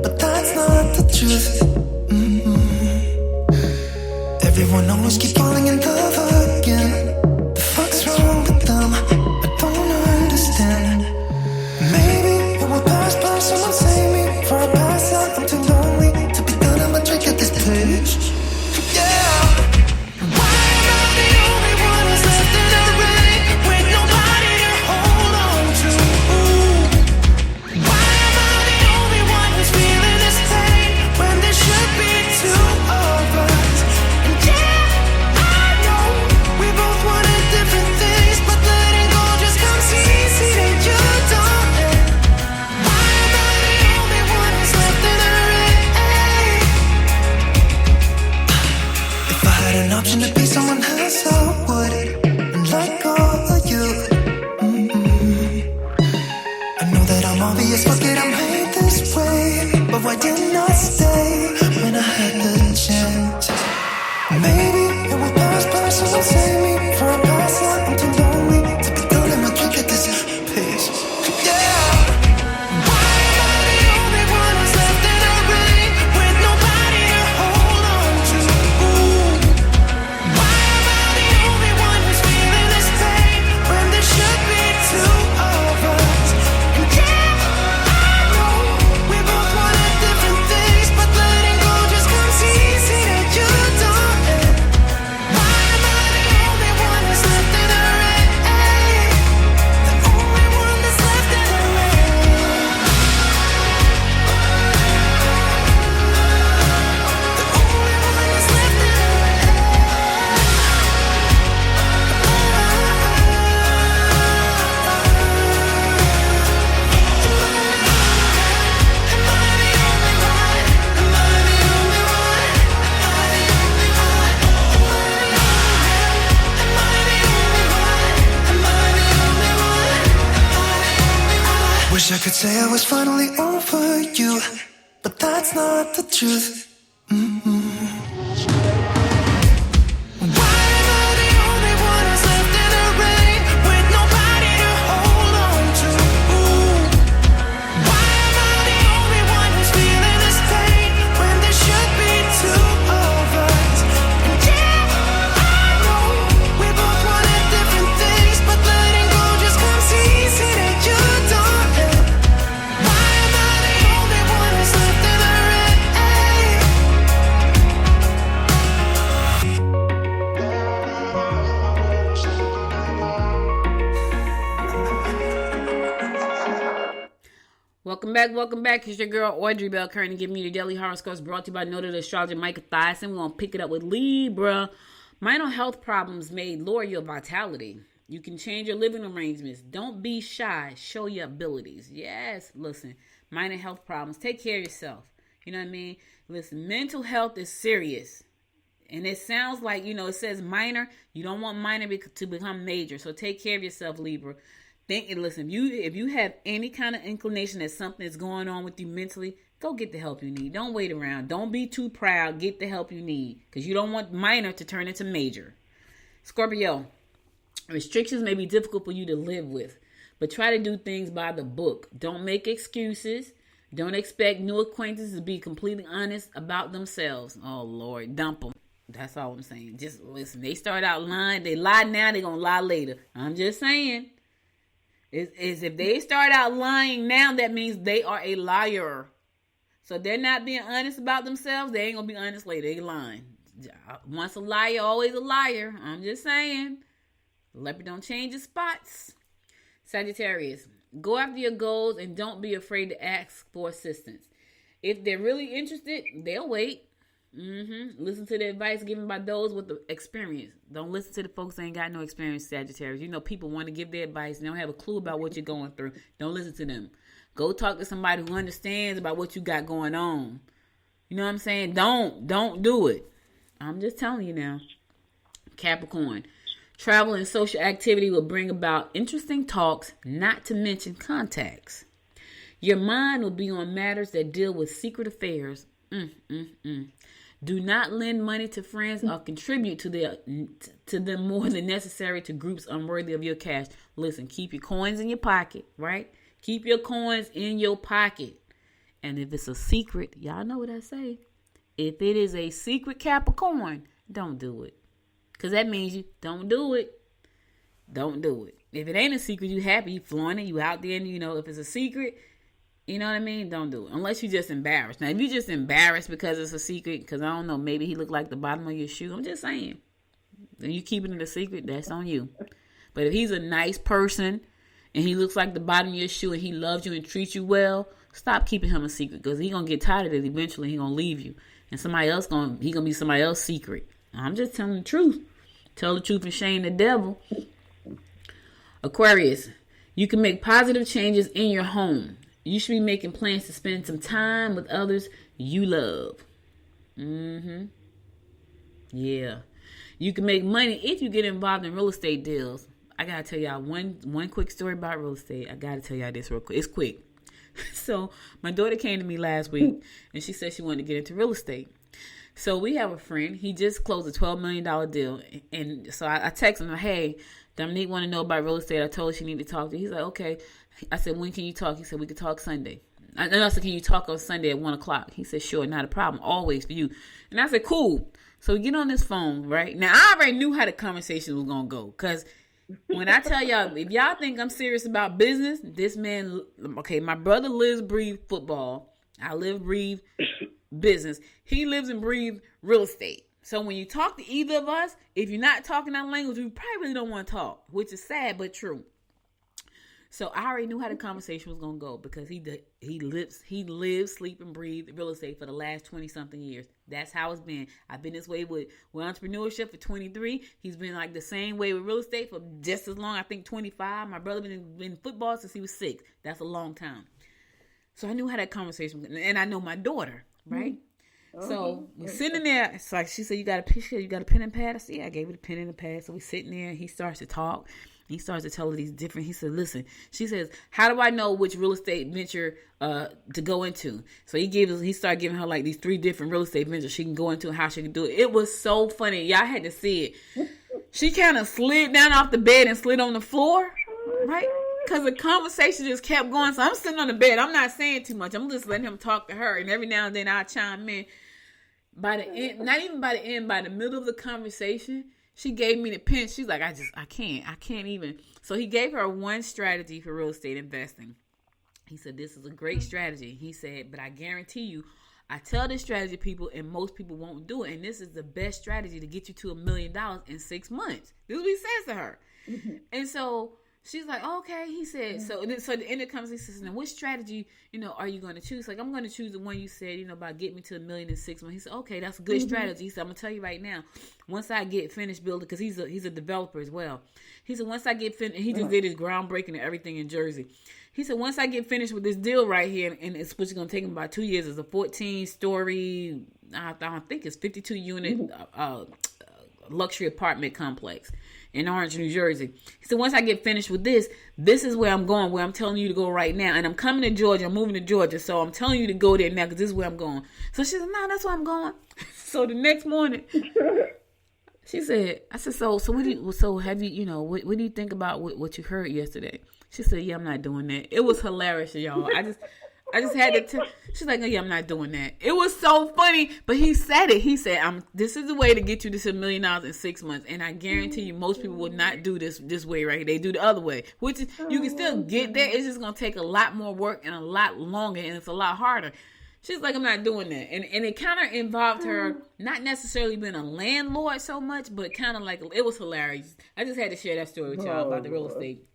but that's not the truth. Everyone always keeps falling in love again. The fuck's wrong with them? I don't understand. Maybe it will pass by. Someone save me before I pass out. I'm too lonely to be done. I'ma drink at this page. Yeah. Why am I the only one who's left in the rain with nobody to hold on to? Why am I the only one who's feeling this pain when there should be two of us? And yeah, I know we both wanted different things, but letting go just comes easy to you, darling. Why am I the only one who's left in the rain? If I had an option to be someone else, I would, and let go of you. I know that I'm obvious, fuck it, I'm made this way. But why didn't I stay when I had the chance? Maybe it will pass by. Someone save me before I pass out. I'm too lonely to be done. I'ma drink at this pace. Yeah. Why am I the only one who's left in the rain with nobody to hold on to? Why am I the only one who's feeling this pain when there should be two of us? And yeah, I know we both wanted different things, but letting go just comes easy to you, darling. Why am I the only one who's left in the rain? The only one that's left in the rain. The only one that's left in the Wish I could say I was finally over you, but that's not the truth. Why am I the only one who's left in the rain with nobody to hold on to? Why am I the only one who's feeling this pain when there should be two of us? And yeah, I know we both wanted different things, but letting go just comes easy to you, darling. Why am I the only one who's left in the rain? Welcome back. It's your girl Audrey Bell Kearney giving you the daily horoscopes brought to you by noted astrologer Michael Thyssen. We're gonna pick it up with Libra. Minor health problems may lower your vitality. You can change your living arrangements. Don't be shy. Show your abilities. Yes, listen. Minor health problems. Take care of yourself. You know what I mean? Listen, mental health is serious. And it sounds like, it says minor. You don't want minor to become major. So take care of yourself, Libra. Think and listen. If you have any kind of inclination that something is going on with you mentally, go get the help you need. Don't wait around. Don't be too proud. Get the help you need. Because you don't want minor to turn into major. Scorpio, restrictions may be difficult for you to live with, but try to do things by the book. Don't make excuses. Don't expect new acquaintances to be completely honest about themselves. Oh, Lord, dump them. That's all I'm saying. Just listen. They start out lying. They lie now. They're going to lie later. I'm just saying. Is if they start out lying now, that means they are a liar. So they're not being honest about themselves. They ain't going to be honest later. They lying. Once a liar, always a liar. I'm just saying. Leopard don't change his spots. Sagittarius, go after your goals and don't be afraid to ask for assistance. If they're really interested, they'll wait. Listen to the advice given by those with the experience. Don't listen to the folks that ain't got no experience, Sagittarius. People want to give their advice and they don't have a clue about what you're going through. Don't listen to them. Go talk to somebody who understands about what you got going on. You know what I'm saying? Don't do it. I'm just telling you now. Capricorn, travel and social activity will bring about interesting talks, not to mention contacts. Your mind will be on matters that deal with secret affairs. Do not lend money to friends or contribute to them more than necessary to groups unworthy of your cash. Listen, keep your coins in your pocket, right? Keep your coins in your pocket. And if it's a secret, y'all know what I say. If it is a secret Capricorn, don't do it. Because that means you don't do it. Don't do it. If it ain't a secret, you happy, you flaunt it, you out there, and if it's a secret, you know what I mean? Don't do it. Unless you're just embarrassed. Now, if you're just embarrassed because it's a secret, because I don't know, maybe he looked like the bottom of your shoe. I'm just saying. And you keeping it a secret, that's on you. But if he's a nice person and he looks like the bottom of your shoe and he loves you and treats you well, stop keeping him a secret because he's going to get tired of it eventually. He's going to leave you. And somebody else he going to be somebody else's secret. I'm just telling the truth. Tell the truth and shame the devil. Aquarius, you can make positive changes in your home. You should be making plans to spend some time with others you love. Yeah. You can make money if you get involved in real estate deals. I got to tell y'all one quick story about real estate. I got to tell y'all this real quick. It's quick. So my daughter came to me last week and she said she wanted to get into real estate. So we have a friend. He just closed a $12 million deal. And so I texted him, hey, Dominique want to know about real estate. I told her she needed to talk to you. He's like, okay. I said, when can you talk? He said, we could talk Sunday. I said, can you talk on Sunday at 1 o'clock? He said, sure, not a problem. Always for you. And I said, cool. So we get on this phone, right? Now, I already knew how the conversation was going to go. Because when I tell y'all, if y'all think I'm serious about business, this man, okay, my brother lives, breathe football. I live, breathe business. He lives and breathe real estate. So when you talk to either of us, if you're not talking our language, we probably really don't want to talk, which is sad but true. So I already knew how the conversation was going to go because he lives, sleep, and breathe real estate for the last 20-something years. That's how it's been. I've been this way with entrepreneurship for 23. He's been like the same way with real estate for just as long, I think 25. My brother been in football since he was 6. That's a long time. So I knew how that conversation was going to, and I know my daughter, right? So we're sitting there. It's like she said, you got a picture, you got a pen and pad? I said, yeah, I gave her the pen and the pad. So we sitting there and he starts to talk. He starts to tell her these different, he said, listen, she says, how do I know which real estate venture to go into? So he started giving her like these 3 different real estate ventures she can go into and how she can do it. It was so funny. Y'all had to see it. She kind of slid down off the bed and slid on the floor, right? Because the conversation just kept going. So I'm sitting on the bed. I'm not saying too much. I'm just letting him talk to her. And every now and then I chime in. By the end, not even by the end, by the middle of the conversation, she gave me the pen. She's like, I can't even. So he gave her one strategy for real estate investing. He said, this is a great strategy. He said, but I guarantee you, I tell this strategy to people and most people won't do it. And this is the best strategy to get you to $1 million in 6 months. This is what he says to her. And so she's like, okay. He said, so the end of the conversation, he says, now, what strategy, are you going to choose? Like, I'm going to choose the one you said, about getting me to $1 million in 6 months. He said, okay, that's a good strategy. He said, I'm going to tell you right now, once I get finished building, because he's a developer as well. He said, once I get finished, he just did his groundbreaking and everything in Jersey. He said, once I get finished with this deal right here, and it's which is going to take him about 2 years, it's a 14-story, I think it's 52-unit luxury apartment complex in Orange, New Jersey. He said, once I get finished with this is where I'm going, where I'm telling you to go right now. And I'm coming to Georgia. I'm moving to Georgia. So I'm telling you to go there now because this is where I'm going. So she said, no, that's where I'm going. So the next morning, she said, I said, so what do you think about what you heard yesterday? She said, yeah, I'm not doing that. It was hilarious, y'all. I just had to tell. She's like, oh, yeah, I'm not doing that. It was so funny. But he said it. He said, this is the way to get you to $1 million in 6 months. And I guarantee you most people will not do this way right here. They do the other way. Which is, you can still get there. It's just going to take a lot more work and a lot longer. And it's a lot harder. She's like, I'm not doing that. And it kind of involved her not necessarily being a landlord so much. But kind of like, it was hilarious. I just had to share that story with y'all about the real estate.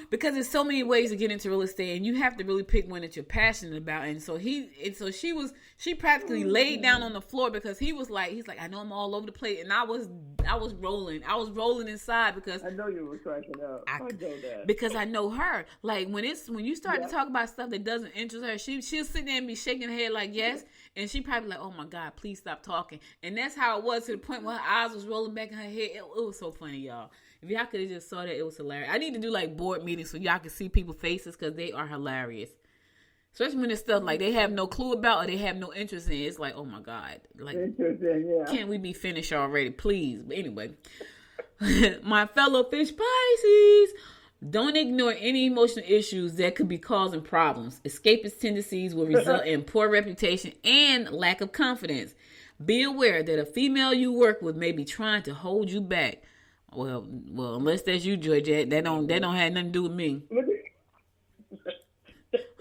Because there's so many ways to get into real estate, and you have to really pick one that you're passionate about. And so she practically laid down on the floor because he's like, I know I'm all over the place, and I was rolling inside because I know you were cracking up. I know that because I know her. Like when you start to talk about stuff that doesn't interest her, she'll sit there and be shaking her head like yes, and she probably like, oh my God, please stop talking. And that's how it was to the point where her eyes was rolling back in her head. It was so funny, y'all. If y'all could have just saw that, it was hilarious. I need to do like board meetings so y'all can see people's faces because they are hilarious. Especially when it's stuff like they have no clue about or they have no interest in. It's like, oh my God. Like, can't we be finished already? Please. But anyway, my fellow fish Pisces, Don't ignore any emotional issues that could be causing problems. Escapist tendencies will result in poor reputation and lack of confidence. Be aware that a female you work with may be trying to hold you back. Well, unless that's you, Georgette, that don't have nothing to do with me.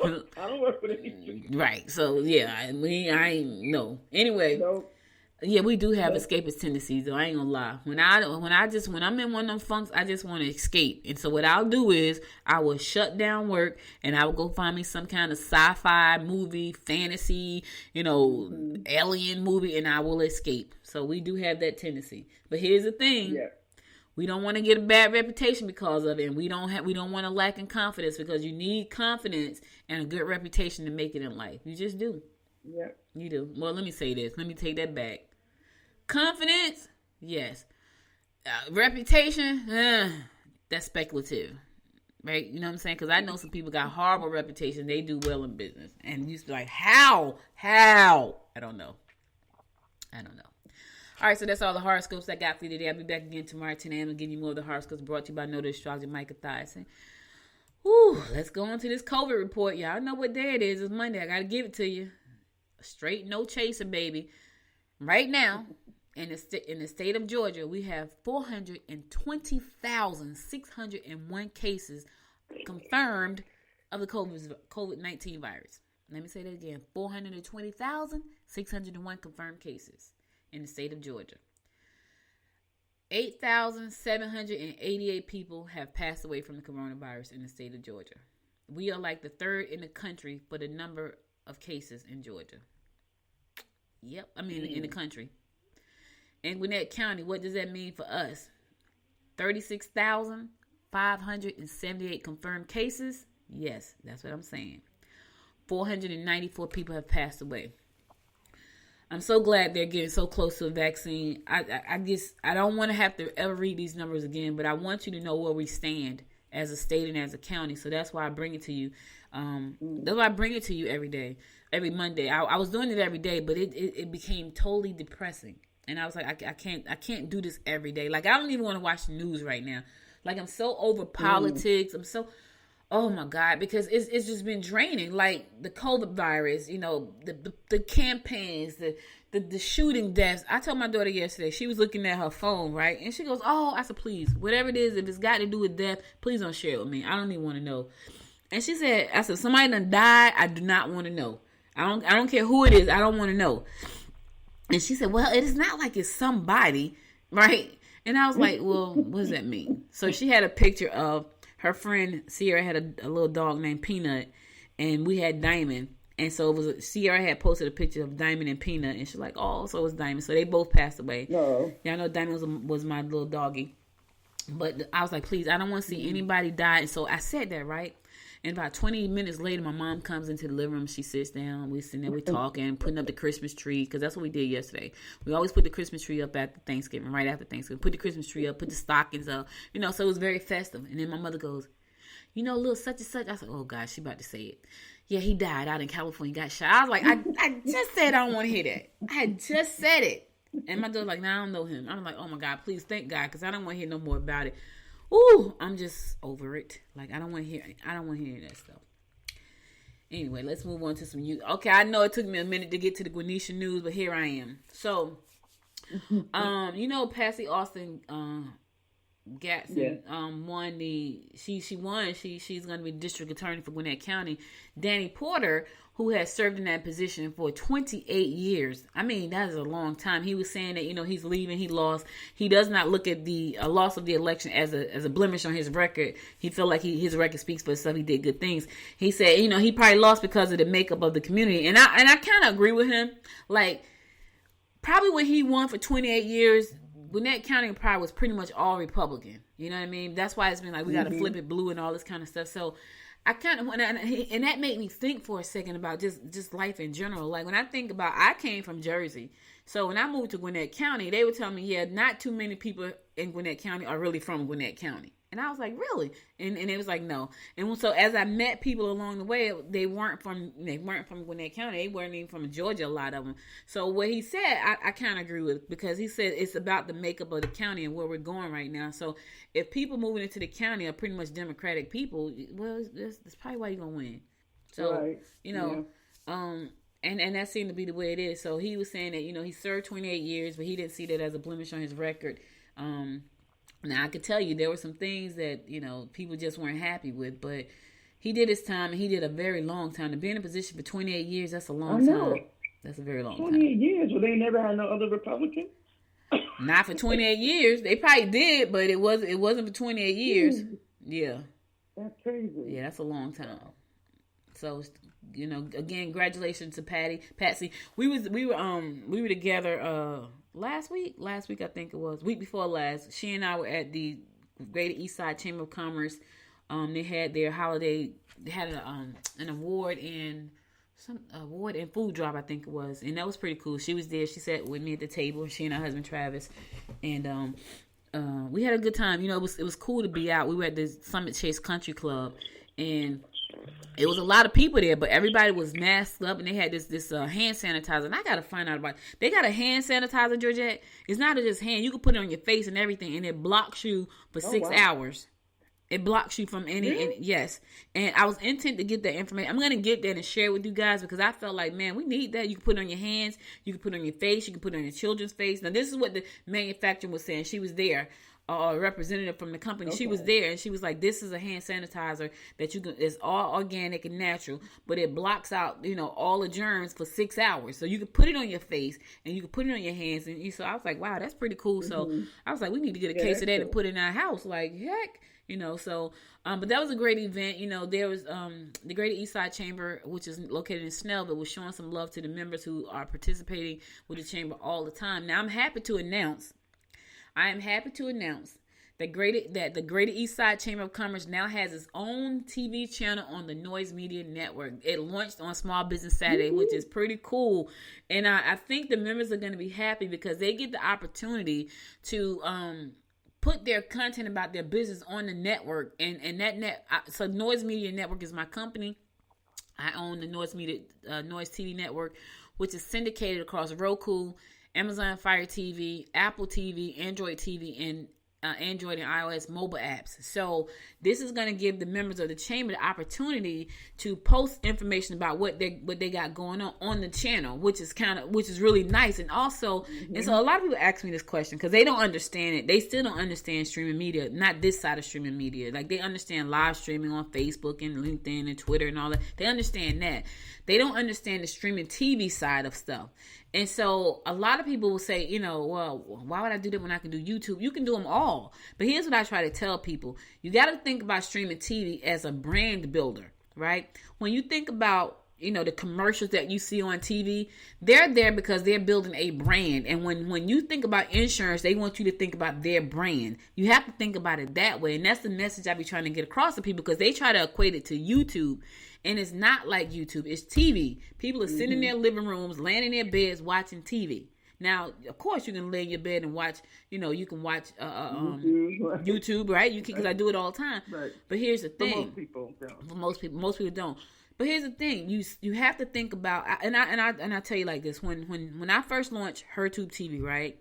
I don't work with any. Right. So yeah, I ain't no. Anyway. No. Yeah, we do have escapist tendencies, though. I ain't gonna lie. When I'm in one of them funks, I just want to escape. And so what I'll do is I will shut down work and I will go find me some kind of sci-fi movie, fantasy, alien movie, and I will escape. So we do have that tendency. But here's the thing. Yeah. We don't want to get a bad reputation because of it, and we don't want to lack in confidence, because you need confidence and a good reputation to make it in life. You just do. Yeah. You do. Well, let me say this. Let me take that back. Confidence, yes. Reputation, that's speculative, right? You know what I'm saying? Because I know some people got horrible reputation. They do well in business, and you be like, how? I don't know. All right, so that's all the horoscopes I got for you today. I'll be back again tomorrow at 10 a.m. and give you more of the horoscopes brought to you by Noted Astrologer Micah Thiason. Whew, let's go on to this COVID report. Y'all know what day it is. It's Monday. I got to give it to you. Straight no chaser, baby. Right now, in the state of Georgia, we have 420,601 cases confirmed of the COVID-19 virus. Let me say that again. 420,601 confirmed cases in the state of Georgia. 8,788 people have passed away from the coronavirus in the state of Georgia. We are like the third in the country for the number of cases in Georgia. Yep, in the country. In Gwinnett County, what does that mean for us? 36,578 confirmed cases. Yes, that's what I'm saying. 494 people have passed away. I'm so glad they're getting so close to a vaccine. I don't want to have to ever read these numbers again, but I want you to know where we stand as a state and as a county. So that's why I bring it to you. That's why I bring it to you every day, every Monday. I was doing it every day, but it became totally depressing. And I was like, I can't do this every day. Like, I don't even want to watch the news right now. Like, I'm so over politics. I'm so, oh my God, because it's just been draining. Like the COVID virus, the campaigns, the shooting deaths. I told my daughter yesterday, she was looking at her phone, right? And she goes, oh, I said, please, whatever it is, if it's got to do with death, please don't share it with me. I don't even want to know. And she said, I said, somebody done died. I do not want to know. I don't care who it is. I don't want to know. And she said, well, it is not like it's somebody, right? And I was like, well, what does that mean? So she had a picture of her friend Sierra had a little dog named Peanut, and we had Diamond. And so Sierra had posted a picture of Diamond and Peanut, and she's like, oh, so it's Diamond. So they both passed away. No. Y'all know Diamond was my little doggy. But I was like, please, I don't want to see anybody die. And so I said that, right? And about 20 minutes later, my mom comes into the living room. She sits down. We sitting there, we talking, putting up the Christmas tree, because that's what we did yesterday. We always put the Christmas tree up after Thanksgiving, right after Thanksgiving. Put the Christmas tree up, put the stockings up, so it was very festive. And then my mother goes, little such and such. I said, oh, God, she about to say it. Yeah, he died out in California, got shot. I was like, I just said I don't want to hear that. I just said it. And my daughter's like, I don't know him. I'm like, oh, my God, please thank God, because I don't want to hear no more about it. Ooh, I'm just over it. Like, I don't want to hear that stuff. Anyway, let's move on to some news. Okay, I know it took me a minute to get to the Gwinnett news, but here I am. So, Patsy Austin Gatson won she won. She's going to be district attorney for Gwinnett County. Danny Porter, who has served in that position for 28 years. I mean, that is a long time. He was saying that, he's leaving, he lost. He does not look at the loss of the election as a blemish on his record. He felt like his record speaks for itself. He did good things. He said, he probably lost because of the makeup of the community. And I kind of agree with him. Like, probably when he won for 28 years, Gwinnett County probably was pretty much all Republican. You know what I mean? That's why it's been like, we got to flip it blue and all this kind of stuff. So I kind of, and that made me think for a second about just life in general. Like, when I think about, I came from Jersey. So when I moved to Gwinnett County, they would tell me, not too many people in Gwinnett County are really from Gwinnett County. And I was like, really? And it was like, no. And so as I met people along the way, they weren't from Gwinnett County. They weren't even from Georgia, a lot of them. So what he said, I kind of agree with, because he said it's about the makeup of the county and where we're going right now. So if people moving into the county are pretty much Democratic people, well, that's probably why you're going to win. So, right. And that seemed to be the way it is. So he was saying that, he served 28 years, but he didn't see that as a blemish on his record. Now, I could tell you there were some things that, people just weren't happy with, but he did his time, and he did a very long time. To be in a position for 28 years, that's a long time. That's a very long 28 years? Well, they never had no other Republican? Not for 28 years. They probably did, but it wasn't for 28 years. Yeah. That's crazy. Yeah, that's a long time. So, again, congratulations to Patsy. We were together last week I think it was, week before last. She and I were at the Greater East Side Chamber of Commerce. They had their holiday. They had an award and food drop, I think it was, and that was pretty cool. She was there. She sat with me at the table. She and her husband Travis, and we had a good time. It was cool to be out. We were at the Summit Chase Country Club, and it was a lot of people there, but everybody was masked up, and they had this hand sanitizer. And I gotta find out about it. They got a hand sanitizer, Georgette. It's not just hand. You can put it on your face and everything, and it blocks you for 6 hours. It blocks you from any. Really? Yes. And I was intent to get that information. I'm gonna get that and share it with you guys, because I felt like, man, we need that. You can put it on your hands. You can put it on your face. You can put it on your children's face. Now, this is what the manufacturer was saying. She was there. A representative from the company. Okay. She was there, and she was like, this is a hand sanitizer that it's all organic and natural, but it blocks out, all the germs for 6 hours. So you can put it on your face and you can put it on your hands. And so I was like, wow, that's pretty cool. Mm-hmm. So I was like, we need to get a case of that and put it in our house. Like, heck, so, but that was a great event. There was, the Greater East Side Chamber, which is located in Snellville, was showing some love to the members who are participating with the chamber all the time. Now, I am happy to announce that the Greater East Side Chamber of Commerce now has its own TV channel on the Noise Media Network. It launched on Small Business Saturday, which is pretty cool. And I think the members are going to be happy because they get the opportunity to put their content about their business on the network. So Noise Media Network is my company. I own the Noise TV Network, which is syndicated across Roku, Amazon Fire TV, Apple TV, Android TV, and Android and iOS mobile apps. So this is going to give the members of the chamber the opportunity to post information about what they got going on the channel, which is really nice. And also, and so a lot of people ask me this question because they don't understand it. They still don't understand streaming media, not this side of streaming media. Like, they understand live streaming on Facebook and LinkedIn and Twitter and all that. They understand that. They don't understand the streaming TV side of stuff. And so a lot of people will say, well, why would I do that when I can do YouTube? You can do them all. But here's what I try to tell people. You got to think about streaming TV as a brand builder, right? When you think about, the commercials that you see on TV, they're there because they're building a brand. And when you think about insurance, they want you to think about their brand. You have to think about it that way. And that's the message I be trying to get across to people, because they try to equate it to YouTube. And it's not like YouTube. It's TV. People are sitting in their living rooms, laying in their beds, watching TV. Now, of course, you can lay in your bed and watch, you can watch YouTube, right? You can, because I do it all the time. Right. But here's the thing. For most people don't. But here's the thing. You have to think about, and I tell you like this. When I first launched HerTube TV, right?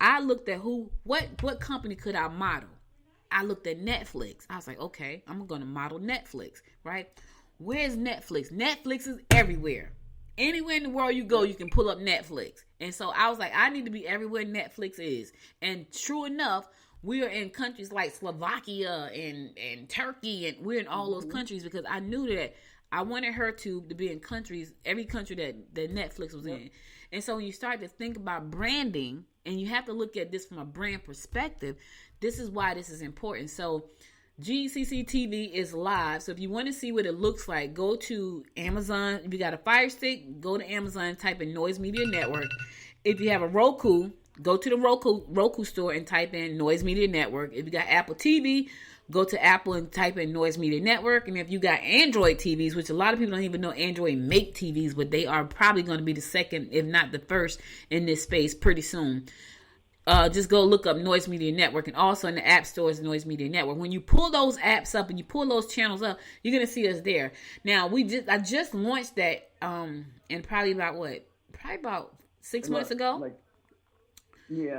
I looked at what company could I model? I looked at Netflix. I was like, okay, I'm going to model Netflix, right? Where's Netflix? Netflix is everywhere. Anywhere in the world you go, you can pull up Netflix. And so I was like, I need to be everywhere Netflix is. And true enough, we are in countries like Slovakia and Turkey, and we're in all those countries because I knew that I wanted HerTube to be in every country that Netflix was in. And so when you start to think about branding, and you have to look at this from a brand perspective, this is why this is important. So GCC TV is live. So if you want to see what it looks like, go to Amazon. If you got a Fire Stick, go to Amazon, type in Noise Media Network. If you have a Roku, go to the Roku store and type in Noise Media Network. If you got Apple TV, go to Apple and type in Noise Media Network. And if you got Android TVs, which a lot of people don't even know Android make TVs, but they are probably going to be the second, if not the first, in this space pretty soon. just go look up Noise Media Network, and also in the app stores, Noise Media Network. When you pull those apps up and you pull those channels up, you're gonna see us there. Now I just launched that in probably about 6 months ago.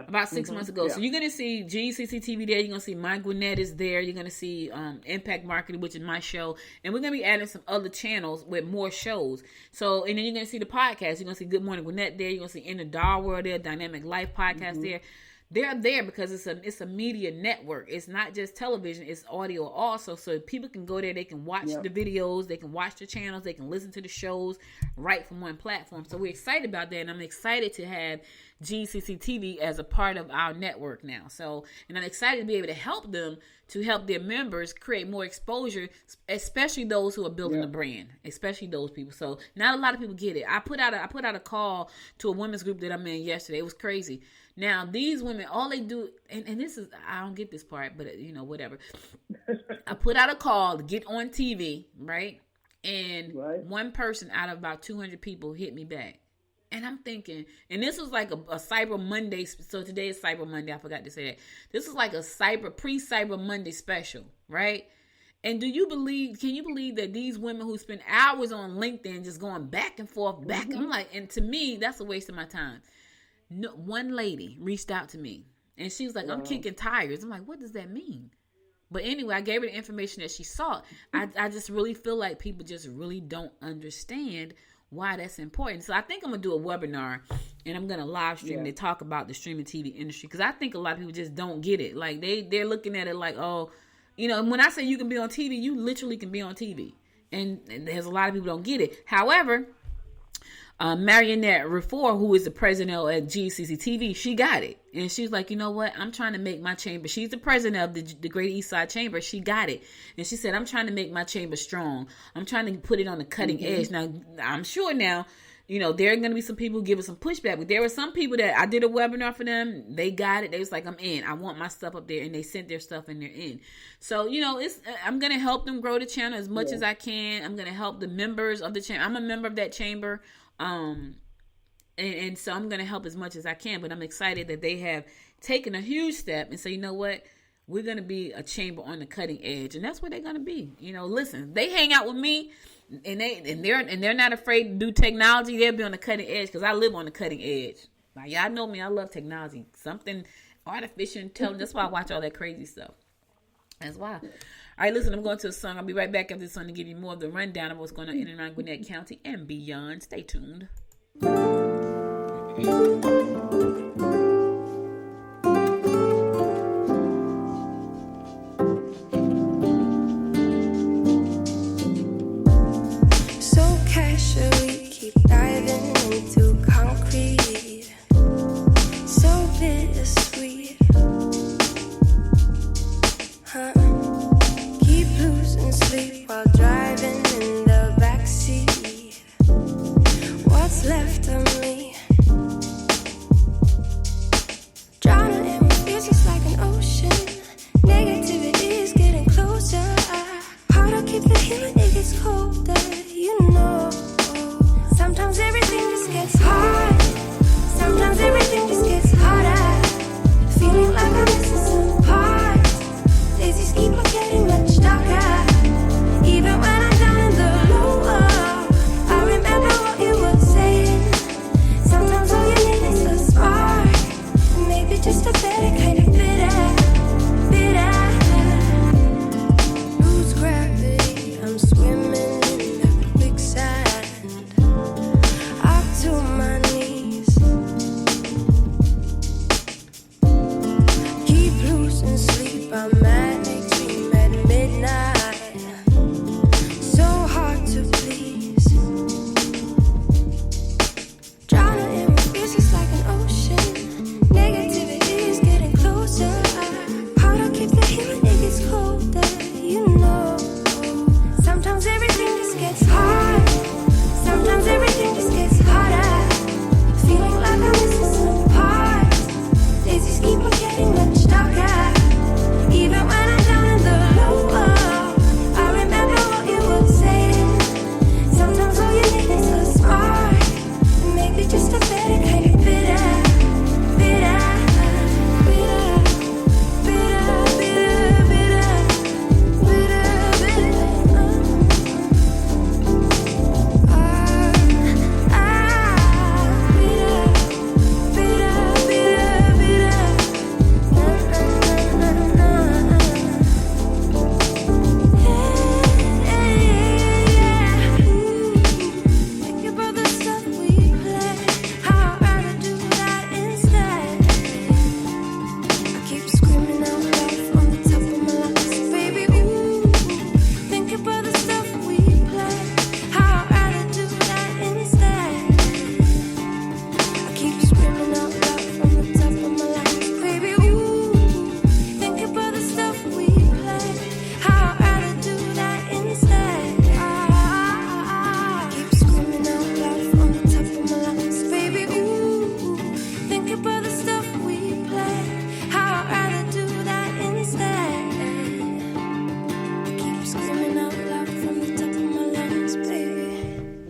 About 6 months ago. Yeah. So you're going to see GCCTV there. You're going to see My Gwinnett is there. You're going to see Impact Marketing, which is my show. And we're going to be adding some other channels with more shows. So, and then you're going to see the podcast. You're going to see Good Morning Gwinnett there. You're going to see In the Doll World there, Dynamic Life podcast there. They're there because it's a media network. It's not just television, it's audio also. So people can go there, they can watch the videos, they can watch the channels, they can listen to the shows right from one platform. So we're excited about that, and I'm excited to have GCCTV as a part of our network now. So, and I'm excited to be able to help them, to help their members create more exposure, especially those who are building a brand, especially those people. So not a lot of people get it. I put out a call to a women's group that I'm in yesterday. It was crazy. Now, these women, all they do, and this is, I don't get this part, but whatever. I put out a call to get on TV, right? And one person out of about 200 people hit me back. And I'm thinking, and this was like a Cyber Monday. So today is Cyber Monday. I forgot to say that. This is like a pre-Cyber Monday special, right? And can you believe that these women who spend hours on LinkedIn just going back and forth, I'm like, and to me, that's a waste of my time. No, one lady reached out to me and she was like, I'm kicking tires. I'm like, what does that mean? But anyway, I gave her the information that she sought. I just really feel like people just really don't understand why that's important. So I think I'm going to do a webinar and I'm going to live stream to talk about the streaming TV industry. Because I think a lot of people just don't get it. Like they're looking at it like, oh, when I say you can be on TV, you literally can be on TV. And there's a lot of people don't get it. However, Marionette Refor, who is the president at GCCTV, she got it. And she's like, you know what? I'm trying to make my chamber. She's the president of the Great East Side Chamber. She got it. And she said, I'm trying to make my chamber strong. I'm trying to put it on the cutting edge. Now, I'm sure now, there are going to be some people who give us some pushback. But there were some people that I did a webinar for them. They got it. They was like, I'm in. I want my stuff up there. And they sent their stuff and they're in. So, I'm going to help them grow the channel as much as I can. I'm going to help the members of the channel. I'm a member of that chamber. And so I'm going to help as much as I can, but I'm excited that they have taken a huge step and say, you know what, we're going to be a chamber on the cutting edge. And that's what they're going to be. Listen, they hang out with me and they're not afraid to do technology. They'll be on the cutting edge because I live on the cutting edge. Like, y'all know me. I love technology, something artificial intelligence. That's why I watch all that crazy stuff. That's why. All right, listen, I'm going to a song. I'll be right back after this song to give you more of the rundown of what's going on in and around Gwinnett County and beyond. Stay tuned. So casually keep diving into concrete. So bittersweet. Keep losing sleep while driving in the backseat. What's left of me? Drowning in what feels just like an ocean. Negativity is getting closer. Hard to keep the healing, it gets colder. Sometimes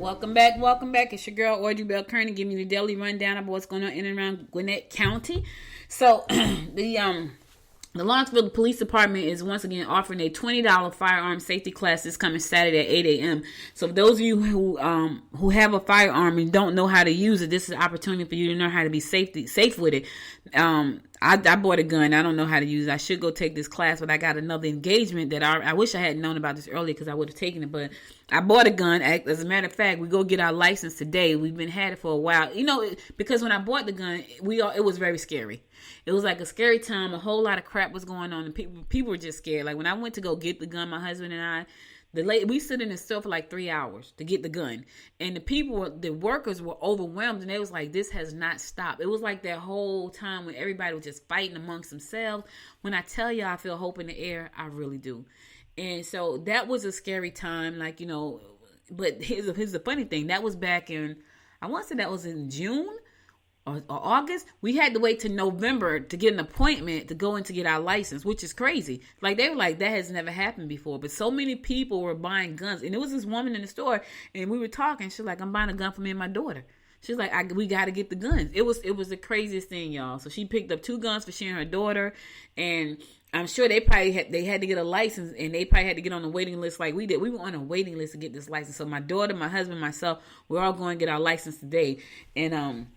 Welcome back. It's your girl, Audrey Bell Kearney, giving you the daily rundown of what's going on in and around Gwinnett County. So, the Lawrenceville Police Department is once again offering a $20 firearm safety class this coming Saturday at 8 a.m. So for those of you who have a firearm and don't know how to use it, this is an opportunity for you to know how to be safe with it. I bought a gun. I don't know how to use it. I should go take this class, but I got another engagement that I wish I had known about this earlier because I would have taken it. But I bought a gun. As a matter of fact, we go get our license today. We've been had it for a while. Because when I bought the gun, it was very scary. It was like a scary time. A whole lot of crap was going on, and people were just scared. Like when I went to go get the gun, my husband and I, we stood in the store for like 3 hours to get the gun, and the workers were overwhelmed, and they was like, "This has not stopped." It was like that whole time when everybody was just fighting amongst themselves. When I tell you I feel hope in the air, I really do. And so that was a scary time, But here's the funny thing: that was back in, I want to say that was in June. Or August. We had to wait till November to get an appointment to go in to get our license, which is crazy. Like they were like, that has never happened before. But so many people were buying guns, and it was this woman in the store, and we were talking. She's like, "I'm buying a gun for me and my daughter." She's like, "We got to get the guns." It was the craziest thing, y'all. So she picked up 2 guns for she and her daughter, and I'm sure they had to get a license, and they probably had to get on the waiting list like we did. We were on a waiting list to get this license. So my daughter, my husband, myself, we're all going to get our license today, and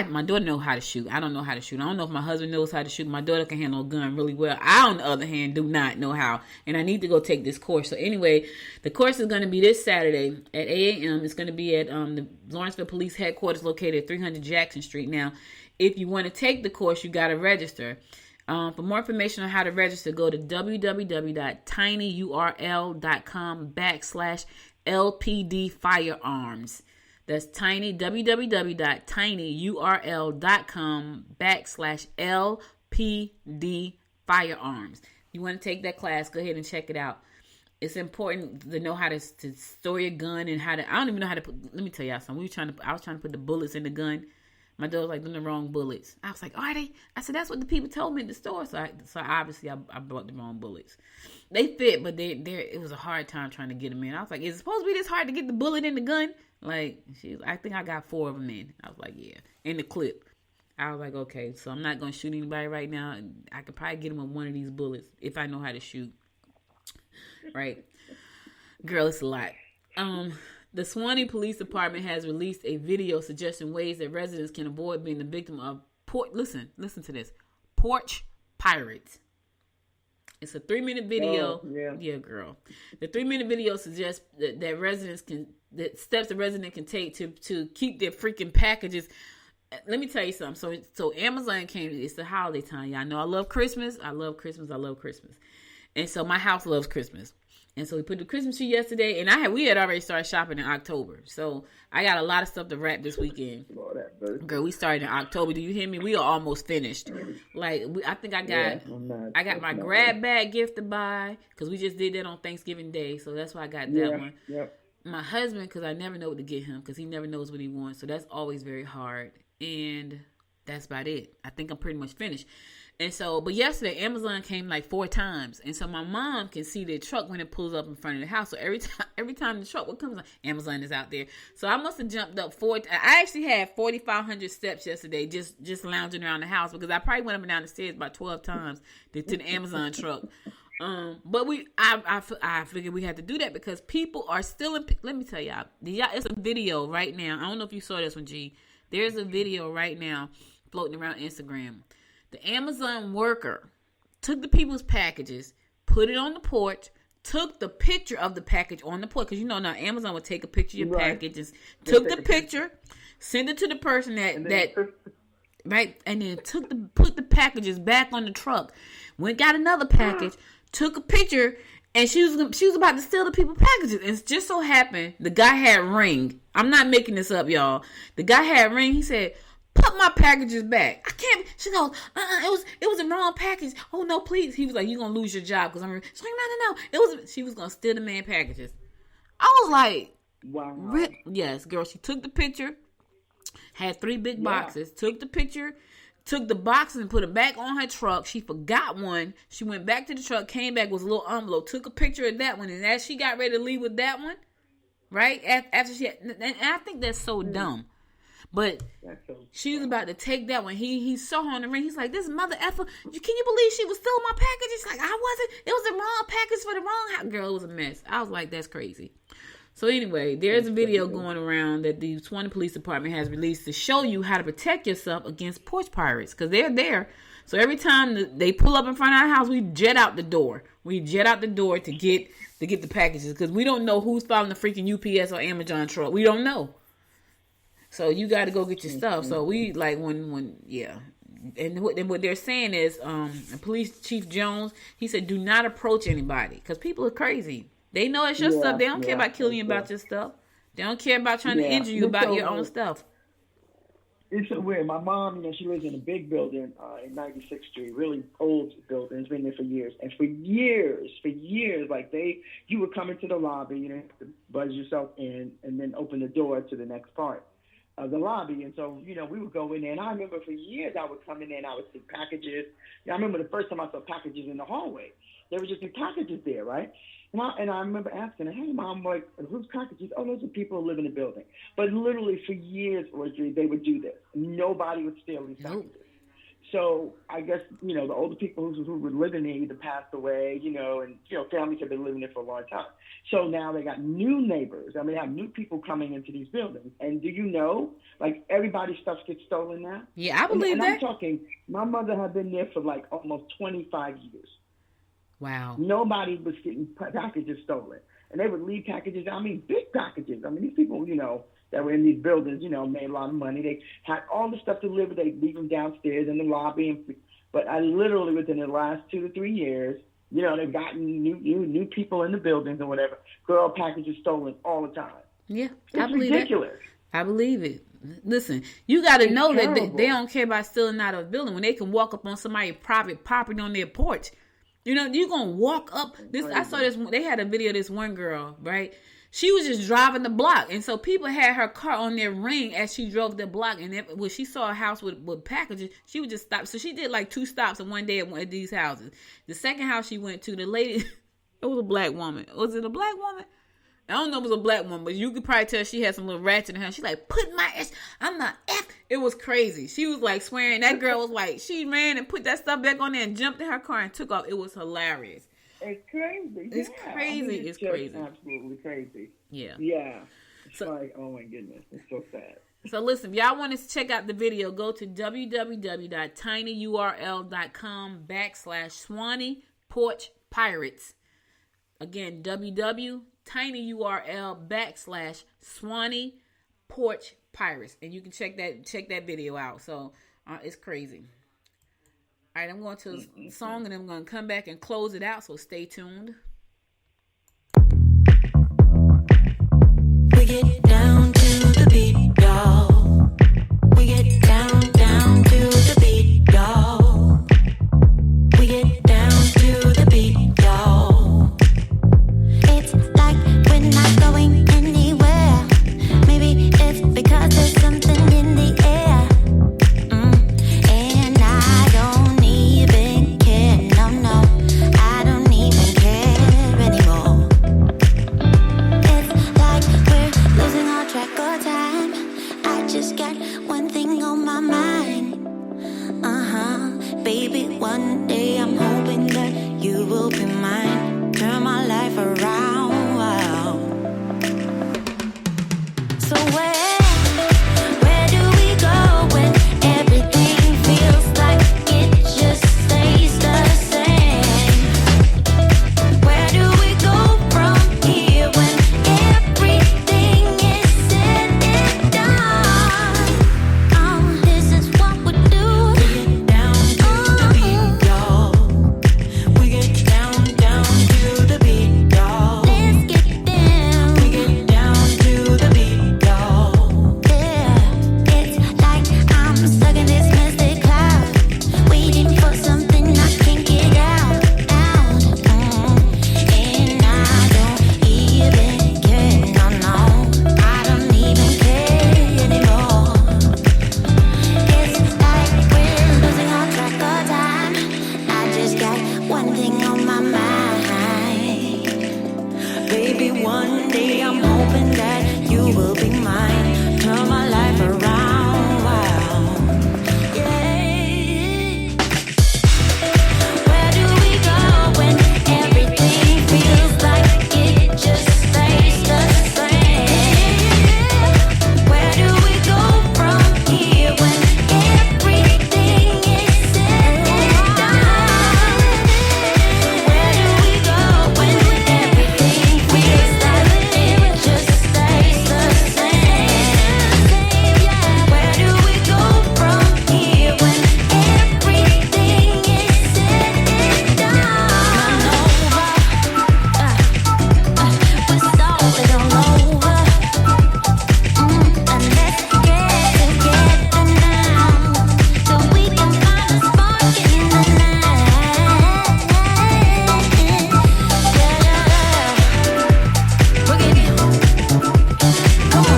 my daughter knows how to shoot. I don't know how to shoot. I don't know if my husband knows how to shoot. My daughter can handle a gun really well. I, on the other hand, do not know how. And I need to go take this course. So anyway, the course is going to be this Saturday at 8 a.m. It's going to be at the Lawrenceville Police Headquarters located at 300 Jackson Street. Now, if you want to take the course, you got to register. For more information on how to register, go to www.tinyurl.com/LPD firearms. That's www.tinyurl.com/LPD firearms. You want to take that class, go ahead and check it out. It's important to know how to store your gun and I don't even know how to let me tell y'all something. I was trying to put the bullets in the gun. My daughter was like, "Them the wrong bullets." I was like, "Are they?" I said, "That's what the people told me in the store." So obviously I bought the wrong bullets. They fit, but it was a hard time trying to get them in. I was like, "Is it supposed to be this hard to get the bullet in the gun?" Like, I think I got 4 of them in. I was like, "Yeah," in the clip. I was like, "Okay, so I'm not gonna shoot anybody right now. I could probably get them with one of these bullets if I know how to shoot." Right, girl, it's a lot. The Saftey Police Department has released a video suggesting ways that residents can avoid being the victim of listen to this, porch pirates. It's a 3-minute video. Yeah, girl. The 3-minute video suggests that steps the resident can take to keep their freaking packages. Let me tell you something. So Amazon came. It's the holiday time. Y'all know I love Christmas. I love Christmas. And so my house loves Christmas. And so we put the Christmas tree yesterday, and we had already started shopping in October. So I got a lot of stuff to wrap this weekend. Girl, we started in October. Do you hear me? We are almost finished. I think I got my grab bag gift to buy because we just did that on Thanksgiving Day. So that's why I got that one. Yep. My husband, because I never know what to get him because he never knows what he wants. So that's always very hard. And that's about it. I think I'm pretty much finished. And so, but yesterday, Amazon came like 4 times. And so my mom can see the truck when it pulls up in front of the house. So every time the truck comes on, Amazon is out there. So I must have jumped up 4. I actually had 4,500 steps yesterday just lounging around the house because I probably went up and down the stairs about 12 times to the Amazon truck. But I figured we had to do that because people are still let me tell y'all, it's a video right now. I don't know if you saw this one, G. There's a video right now floating around Instagram. The Amazon worker took the people's packages, put it on the porch, took the picture of the package on the porch. Because now Amazon would take a picture of your packages, took the picture, send it to the person right, and then put the packages back on the truck. Got another package, took a picture, and she was about to steal the people's packages. And it just so happened the guy had ring. I'm not making this up, y'all. The guy had ring. He said, "Put my packages back." I can't. She goes, it was a wrong package. "Oh no, please." He was like, "You're gonna lose your job." She's like, no. She was gonna steal the man packages. I was like, wow. Yes, girl. She took the picture, had 3 big boxes, took the picture, took the boxes and put it back on her truck. She forgot one. She went back to the truck, came back with a little envelope, took a picture of that one, and as she got ready to leave with that one, right? After and I think that's so dumb. But she was about to take that one. He saw her on the ring. He's like, this mother effer, can you believe she was stealing my package? She's like, I wasn't. It was the wrong package for the wrong house. Girl, it was a mess. I was like, that's crazy. So anyway, there's a video going around that the Swanee Police Department has released to show you how to protect yourself against porch pirates. Because they're there. So every time they pull up in front of our house, we jet out the door. We jet out the door to get the packages. Because we don't know who's following the freaking UPS or Amazon truck. We don't know. So you got to go get your stuff. So we like yeah. And what they're saying is, Police Chief Jones, he said, do not approach anybody because people are crazy. They know it's your stuff. They don't care about killing you about your stuff. They don't care about trying to injure you about your own stuff. It's so weird. My mom, she lives in a big building in 96th Street, really old building. It's been there for years. And for years, like you would come into the lobby, you have to buzz yourself in and then open the door to the next part of the lobby. And so, we would go in there. And I remember for years I would come in there and I would see packages. I remember the first time I saw packages in the hallway. There were just some packages there, right? And I remember asking her, hey, Mom, like, whose packages? Oh, those are people who live in the building. But literally for years, Audrey, they would do this. Nobody would steal these packages. So I guess, the older people who were living there either passed away, and, families have been living there for a long time. So now they got new neighbors. I mean, they have new people coming into these buildings. And do you know, like, everybody's stuff gets stolen now? Yeah, I believe that. I'm talking, my mother had been there for, like, almost 25 years. Wow. Nobody was getting packages stolen. And they would leave packages, big packages. These people, that were in these buildings, made a lot of money. They had all the stuff delivered. They'd leave them downstairs in the lobby. But I literally, within the last 2 to 3 years, they've gotten new people in the buildings or whatever. Girl, packages stolen all the time. Yeah, it's ridiculous. I believe it. Listen, you got to know that they don't care about stealing out of a building when they can walk up on somebody's private property on their porch. You're going to walk up. I saw this. They had a video of this one girl, right? She was just driving the block. And so people had her car on their ring as she drove the block. And when she saw a house with packages, she would just stop. So she did like 2 stops in one day at one of these houses. The second house she went to, the lady, it was a black woman. Was it a black woman? I don't know if it was a black woman, but you could probably tell she had some little ratchet in her. She's like, put my ass, I'm not F. It was crazy. She was like swearing. That girl was like, she ran and put that stuff back on there and jumped in her car and took off. It was hilarious. It's crazy. It's crazy. It's crazy. Absolutely crazy. Yeah. Yeah. It's like, oh my goodness. It's so sad. So listen, if y'all want to check out the video, go to www.tinyurl.com/Swanee Porch Pirates. Again, tinyurl.com/Swanee Porch Pirates. And you can check that video out. So it's crazy. All right, I'm going to a song and I'm going to come back and close it out. So stay tuned. We get down to the beat, y'all. We get down to the beat, y'all. We get down to the beat, y'all. It's like we're not going anywhere. Maybe it's because there's something in the air. And I don't even care. No, I don't even care anymore. It's like we're losing all track of time. I just got one thing on my mind. Baby, one day I'm hoping that you will be mine. Turn my life around. Wow. So where do we go when everything feels like it just stays the same? Where do we go from here when everything is said and done? This is what we do. We get down to the beat, y'all. We get down to the beat, y'all. Let's get down. We get down to the beat, y'all. mine. Turn my life around. Wow. Yeah. Where do we go when everything feels like it just stays the same? Where do we go from here when everything is said and done? Where do we go when everything feels like it just stays the same? Where do we go from here when everything is said and done? We're starting all over, and let's get together now, so we can find a spark in the night. Boogie, come on,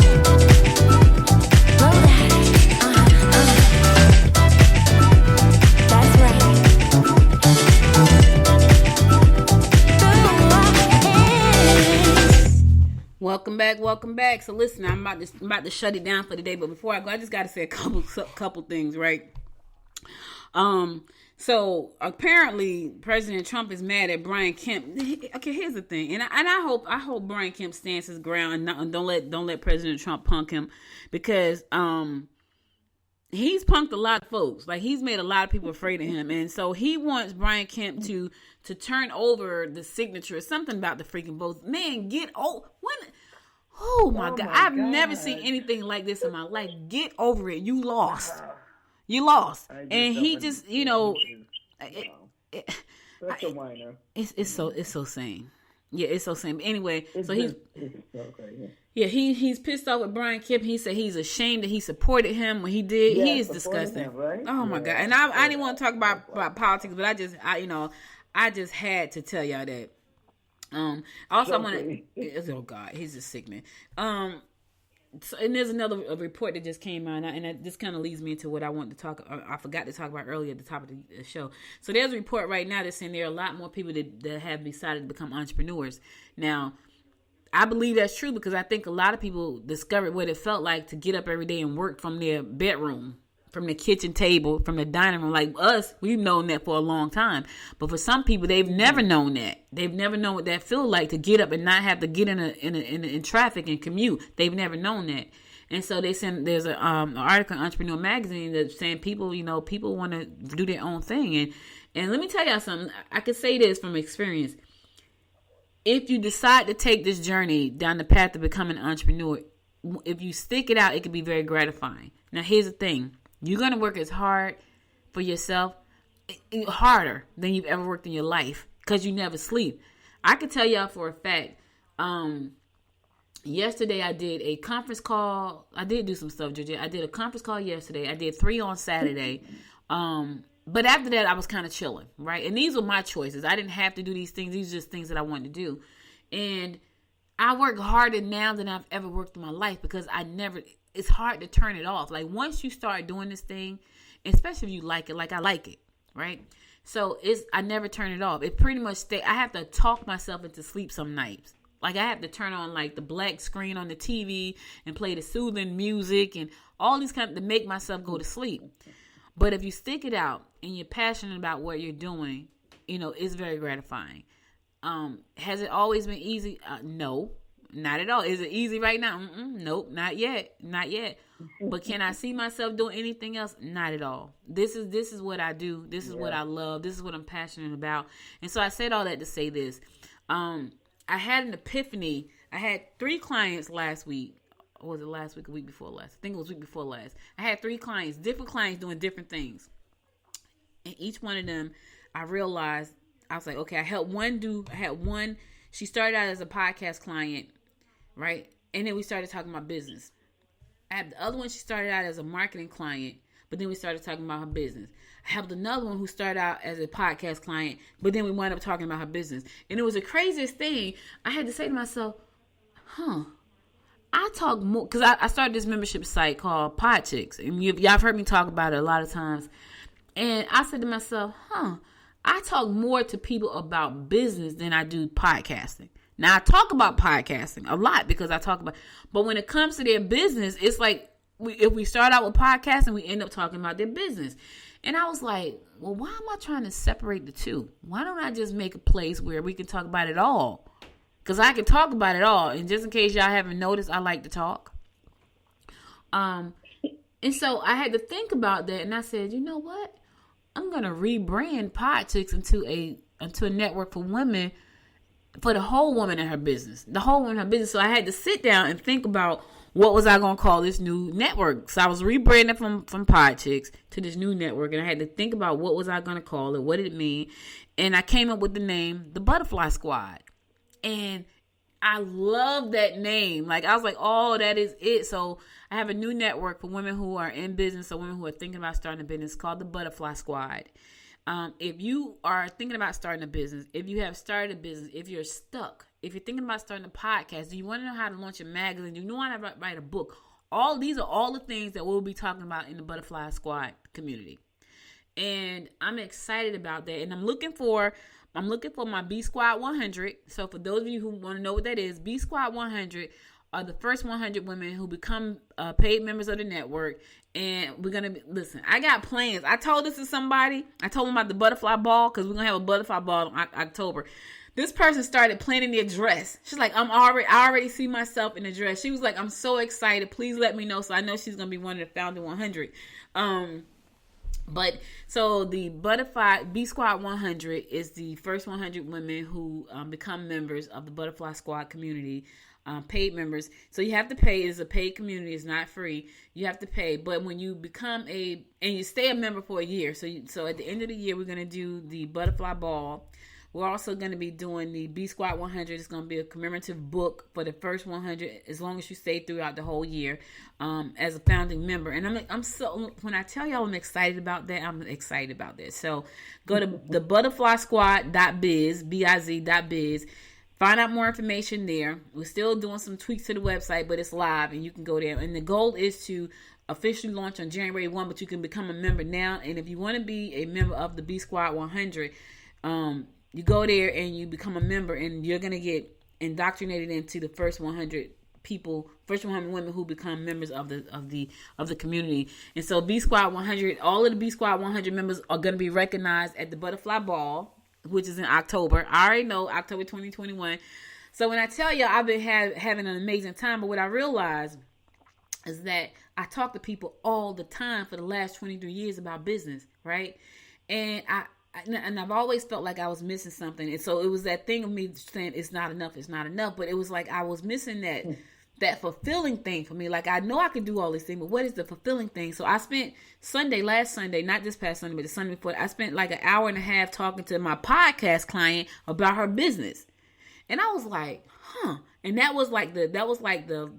roll that. That's right. Welcome back. So listen, I'm about to shut it down for the day, but before I go, I just got to say a couple things, right? So apparently President Trump is mad at Brian Kemp. Okay, here's the thing, and I hope Brian Kemp stands his ground and don't let President Trump punk him, because he's punked a lot of folks. Like, he's made a lot of people afraid of him, and so he wants Brian Kemp to turn over the signature, something about the freaking votes. Man, oh my God, I've never seen anything like this in my life. Get over it. You lost. And he just, That's a whiner. It's so sane. Yeah, it's so sane. But anyway, so he's okay, he's pissed off with Brian Kemp. He said he's ashamed that he supported him when he did. Yeah, he is disgusting. him, right? Oh my God. And I didn't want to talk about politics, but I just had to tell y'all that. Also, I want to. Oh God, he's a sick man. So, and there's another report that just came out, and this kind of leads me into what I wanted to talk. I forgot to talk about earlier at the top of the show. So there's a report right now that's saying there are a lot more people that have decided to become entrepreneurs. Now, I believe that's true because I think a lot of people discovered what it felt like to get up every day and work from their bedroom, from the kitchen table, from the dining room. Like us, we've known that for a long time. But for some people, they've never known that. They've never known what that feels like to get up and not have to get in traffic and commute. They've never known that. And so they send there's an article in Entrepreneur Magazine that's saying people want to do their own thing. And let me tell y'all something. I can say this from experience. If you decide to take this journey down the path of becoming an entrepreneur, if you stick it out, it can be very gratifying. Now, here's the thing. You're going to work as hard for yourself, harder than you've ever worked in your life, because you never sleep. I can tell y'all for a fact, yesterday I did a conference call. I did do some stuff, Georgia. I did a conference call yesterday. I did 3 on Saturday. But after that, I was kind of chilling, right? And these were my choices. I didn't have to do these things. These are just things that I wanted to do. And I work harder now than I've ever worked in my life because it's hard to turn it off. Like, once you start doing this thing, especially if you like it, like I like it, right? So I never turn it off. It pretty much I have to talk myself into sleep some nights. Like, I have to turn on like the black screen on the TV and play the soothing music and all these to make myself go to sleep. But if you stick it out and you're passionate about what you're doing, it's very gratifying. Has it always been easy? No, not at all. Is it easy right now? Nope, not yet. But can I see myself doing anything else? Not at all. This is what I do. This is what I love. This is what I'm passionate about. And so I said all that to say this. I had an epiphany. I had 3 clients last week. Or was it last week or week before last? I think it was week before last. I had 3 clients, different clients doing different things. And each one of them, I realized, I was like, okay, I had one, she started out as a podcast client, right? And then we started talking about business. I had the other one, she started out as a marketing client, but then we started talking about her business. I have another one who started out as a podcast client, but then we wound up talking about her business. And it was the craziest thing. I had to say to myself, I talk more, because I started this membership site called Pod Chicks, and y'all have heard me talk about it a lot of times. And I said to myself, I talk more to people about business than I do podcasting. Now, I talk about podcasting a lot because I talk about, but when it comes to their business, it's like if we start out with podcasting, we end up talking about their business. And I was like, well, why am I trying to separate the two? Why don't I just make a place where we can talk about it all? Because I can talk about it all. And just in case y'all haven't noticed, I like to talk. And so I had to think about that. And I said, you know what? I'm going to rebrand Politics into a network for women, for the whole woman in her business. The whole woman in her business. So I had to sit down and think about what was I going to call this new network. So I was rebranding from Politics to this new network. And I had to think about what was I going to call it. What did it mean? And I came up with the name, the Butterfly Squad. And I love that name. Like, I was like, oh, that is it. So I have a new network for women who are in business or women who are thinking about starting a business called the Butterfly Squad. If you are thinking about starting a business, if you have started a business, if you're stuck, if you're thinking about starting a podcast, do you want to know how to launch a magazine? Do you know how to write a book? These are all the things that we'll be talking about in the Butterfly Squad community. And I'm excited about that. And I'm looking for my B Squad 100. So for those of you who want to know what that is, B Squad 100 are the first 100 women who become paid members of the network. And we're going to listen, I got plans. I told this to somebody. I told them about the butterfly ball because we're going to have a butterfly ball in October. This person started planning their dress. She's like, I already see myself in the dress. She was like, I'm so excited. Please let me know. So I know she's going to be one of the founding 100. But so the Butterfly B Squad 100 is the first 100 women who become members of the Butterfly Squad community, paid members. So you have to pay. It's a paid community. It's not free. You have to pay. But when you become and you stay a member for a year. So at the end of the year, we're going to do the Butterfly Ball. We're also going to be doing the B Squad 100. It's going to be a commemorative book for the first 100, as long as you stay throughout the whole year as a founding member. And I'm so, when I tell y'all I'm excited about that, I'm excited about that. So go to the butterflysquad.biz, biz. Find out more information there. We're still doing some tweaks to the website, but it's live and you can go there. And the goal is to officially launch on January 1, but you can become a member now. And if you want to be a member of the B Squad 100, you go there and you become a member, and you're going to get indoctrinated into the first 100 people, first 100 women who become members of the community. And so B Squad 100, all of the B Squad 100 members are going to be recognized at the Butterfly Ball, which is in October. I already know, October 2021. So when I tell you I've been having an amazing time, but what I realized is that I talk to people all the time for the last 23 years about business, right? And I've always felt like I was missing something. And so it was that thing of me saying it's not enough. But it was like I was missing that fulfilling thing for me. Like, I know I could do all these things, but what is the fulfilling thing? So I spent last Sunday, not this past Sunday, but the Sunday before, I spent like an hour and a half talking to my podcast client about her business. And I was like, And that was like the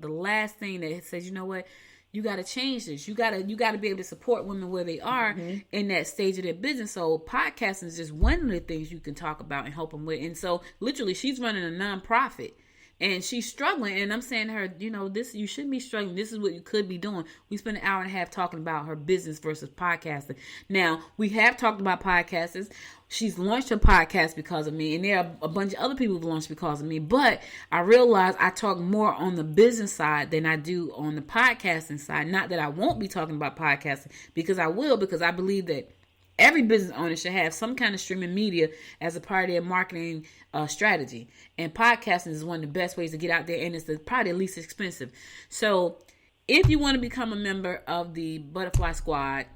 last thing that says, you know what? You got to change this. You got to be able to support women where they are in that stage of their business. So podcasting is just one of the things you can talk about and help them with. And so literally she's running a nonprofit and she's struggling. And I'm saying to her, you shouldn't be struggling. This is what you could be doing. We spent an hour and a half talking about her business versus podcasting. Now, we have talked about podcasters. She's launched her podcast because of me, and there are a bunch of other people who've launched because of me. But I realize I talk more on the business side than I do on the podcasting side. Not that I won't be talking about podcasting, because I will, because I believe that every business owner should have some kind of streaming media as a part of their marketing strategy. And podcasting is one of the best ways to get out there, and it's probably the least expensive. So if you want to become a member of the Butterfly Squad,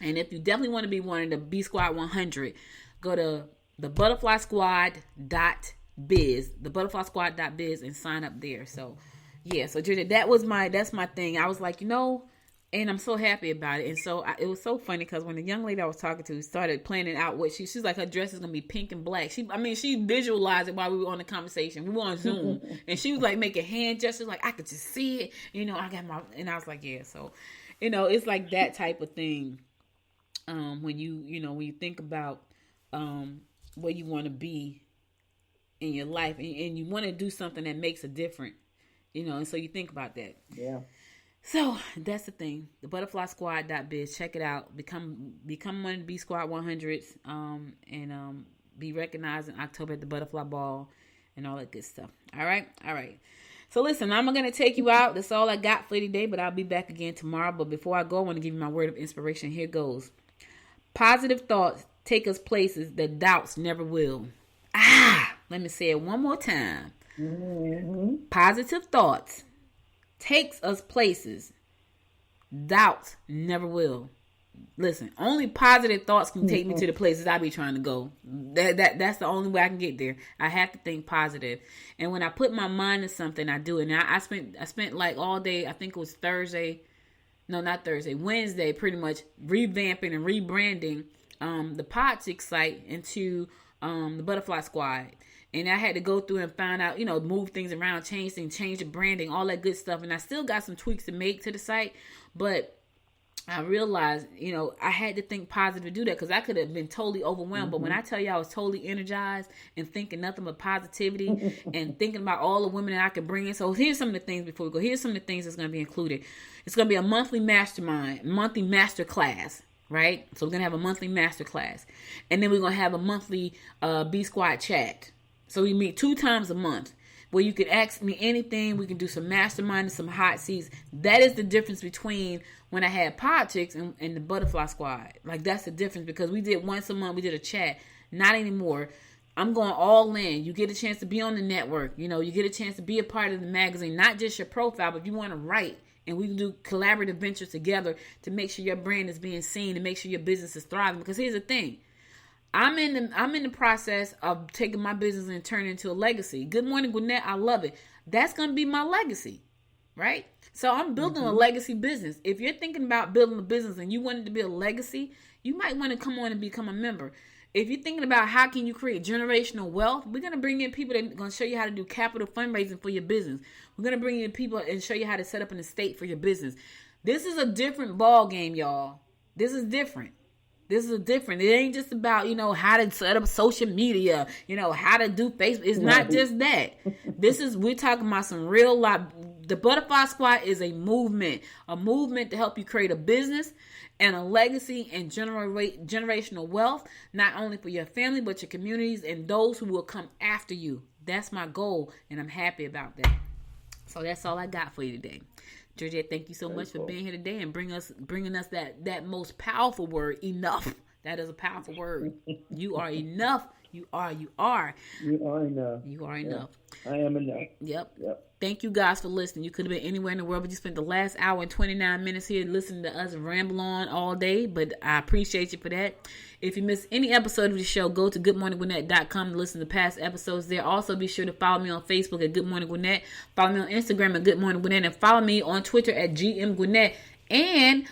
and if you definitely want to be one of the B Squad 100, go to the butterflysquad.biz, and sign up there. So, yeah. So, Julia, that's my thing. I was like, and I'm so happy about it. And so it was so funny because when the young lady I was talking to started planning out what she's like, her dress is gonna be pink and black. She visualized it while we were on the conversation. We were on Zoom, and she was like making hand gestures, like I could just see it. And I was like, yeah. So, it's like that type of thing. When you think about where you want to be in your life, and you want to do something that makes a difference, and so you think about that. Yeah. So that's the thing. The butterflysquad.biz. Check it out. Become one of the B Squad 100s, and be recognized in October at the Butterfly Ball. and all that good stuff. All right. So listen, I'm going to take you out. That's all I got for you today, but I'll be back again tomorrow. But before I go, I want to give you my word of inspiration. Here goes. Positive thoughts take us places that doubts never will. Let me say it one more time. Mm-hmm. Positive thoughts takes us places doubts never will. Listen, only positive thoughts can take me to the places I be trying to go. That's the only way I can get there. I have to think positive. And when I put my mind to something, I do it. Now I spent like all day, I think it was Wednesday, pretty much revamping and rebranding the Podsick site into the Butterfly Squad. And I had to go through and find out, move things around, change the branding, all that good stuff. And I still got some tweaks to make to the site, but I realized, I had to think positive to do that because I could have been totally overwhelmed. Mm-hmm. But when I tell you I was totally energized and thinking nothing but positivity and thinking about all the women that I could bring in. So here's some of the things before we go. Here's some of the things that's going to be included. It's going to be a monthly master class, right? So we're going to have a monthly master class. And then we're going to have a monthly B Squad chat. So we meet 2 times a month where you can ask me anything. We can do some mastermind and some hot seats. That is the difference between when I had Politics and the Butterfly Squad. Like, that's the difference because we did once a month. We did a chat. Not anymore. I'm going all in. You get a chance to be on the network. You get a chance to be a part of the magazine. Not just your profile, but if you want to write. And we can do collaborative ventures together to make sure your brand is being seen and make sure your business is thriving. Because here's the thing. I'm in the process of taking my business and turning it into a legacy. Good Morning Gwinnett, I love it. That's going to be my legacy, right? So I'm building a legacy business. If you're thinking about building a business and you want it to be a legacy, you might want to come on and become a member. If you're thinking about how can you create generational wealth, we're going to bring in people that are going to show you how to do capital fundraising for your business. We're going to bring in people and show you how to set up an estate for your business. This is a different ball game, y'all. This is different. It ain't just about, how to set up social media, how to do Facebook. It's not just that. We're talking about some real life. The Butterfly Squad is a movement to help you create a business and a legacy and generational wealth, not only for your family, but your communities and those who will come after you. That's my goal, and I'm happy about that. So that's all I got for you today. Georgette, thank you so much for being here today and bringing us that most powerful word, enough. That is a powerful word. You are enough. You are enough. You are enough. I am enough. Yep. Thank you guys for listening. You could have been anywhere in the world, but you spent the last hour and 29 minutes here listening to us ramble on all day, but I appreciate you for that. If you missed any episode of the show, go to goodmorninggwinnett.com to listen to past episodes there. Also, be sure to follow me on Facebook at Good Morning Gwinnett. Follow me on Instagram at Good Morning Gwinnett. And follow me on Twitter at GM Gwinnett. And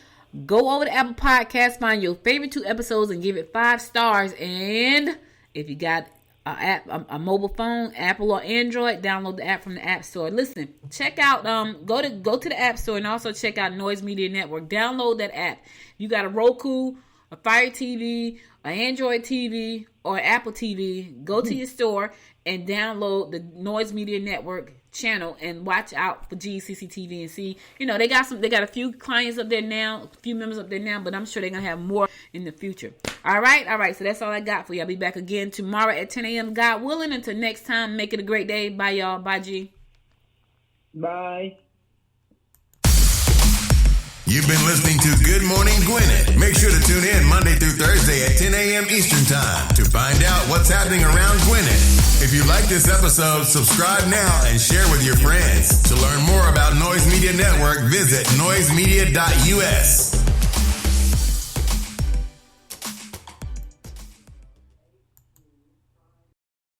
go over to Apple Podcasts, find your favorite 2 episodes and give it 5 stars. And if you got a mobile phone, Apple or Android, download the app from the App Store. Listen, check out, go to the App Store and also check out Noise Media Network. Download that app. You got a Roku, a Fire TV, an Android TV, or an Apple TV, go to your store and download the Noise Media Network channel and watch out for GCC TV and see. They got a few clients up there now, a few members up there now, but I'm sure they're going to have more in the future. All right. So that's all I got for you. I'll be back again tomorrow at 10 a.m. God willing. Until next time, make it a great day. Bye, y'all. Bye, G. Bye. You've been listening to Good Morning Gwinnett. Make sure to tune in Monday through Thursday at 10 a.m. Eastern Time to find out what's happening around Gwinnett. If you like this episode, subscribe now and share with your friends. To learn more about Noise Media Network, visit noisemedia.us.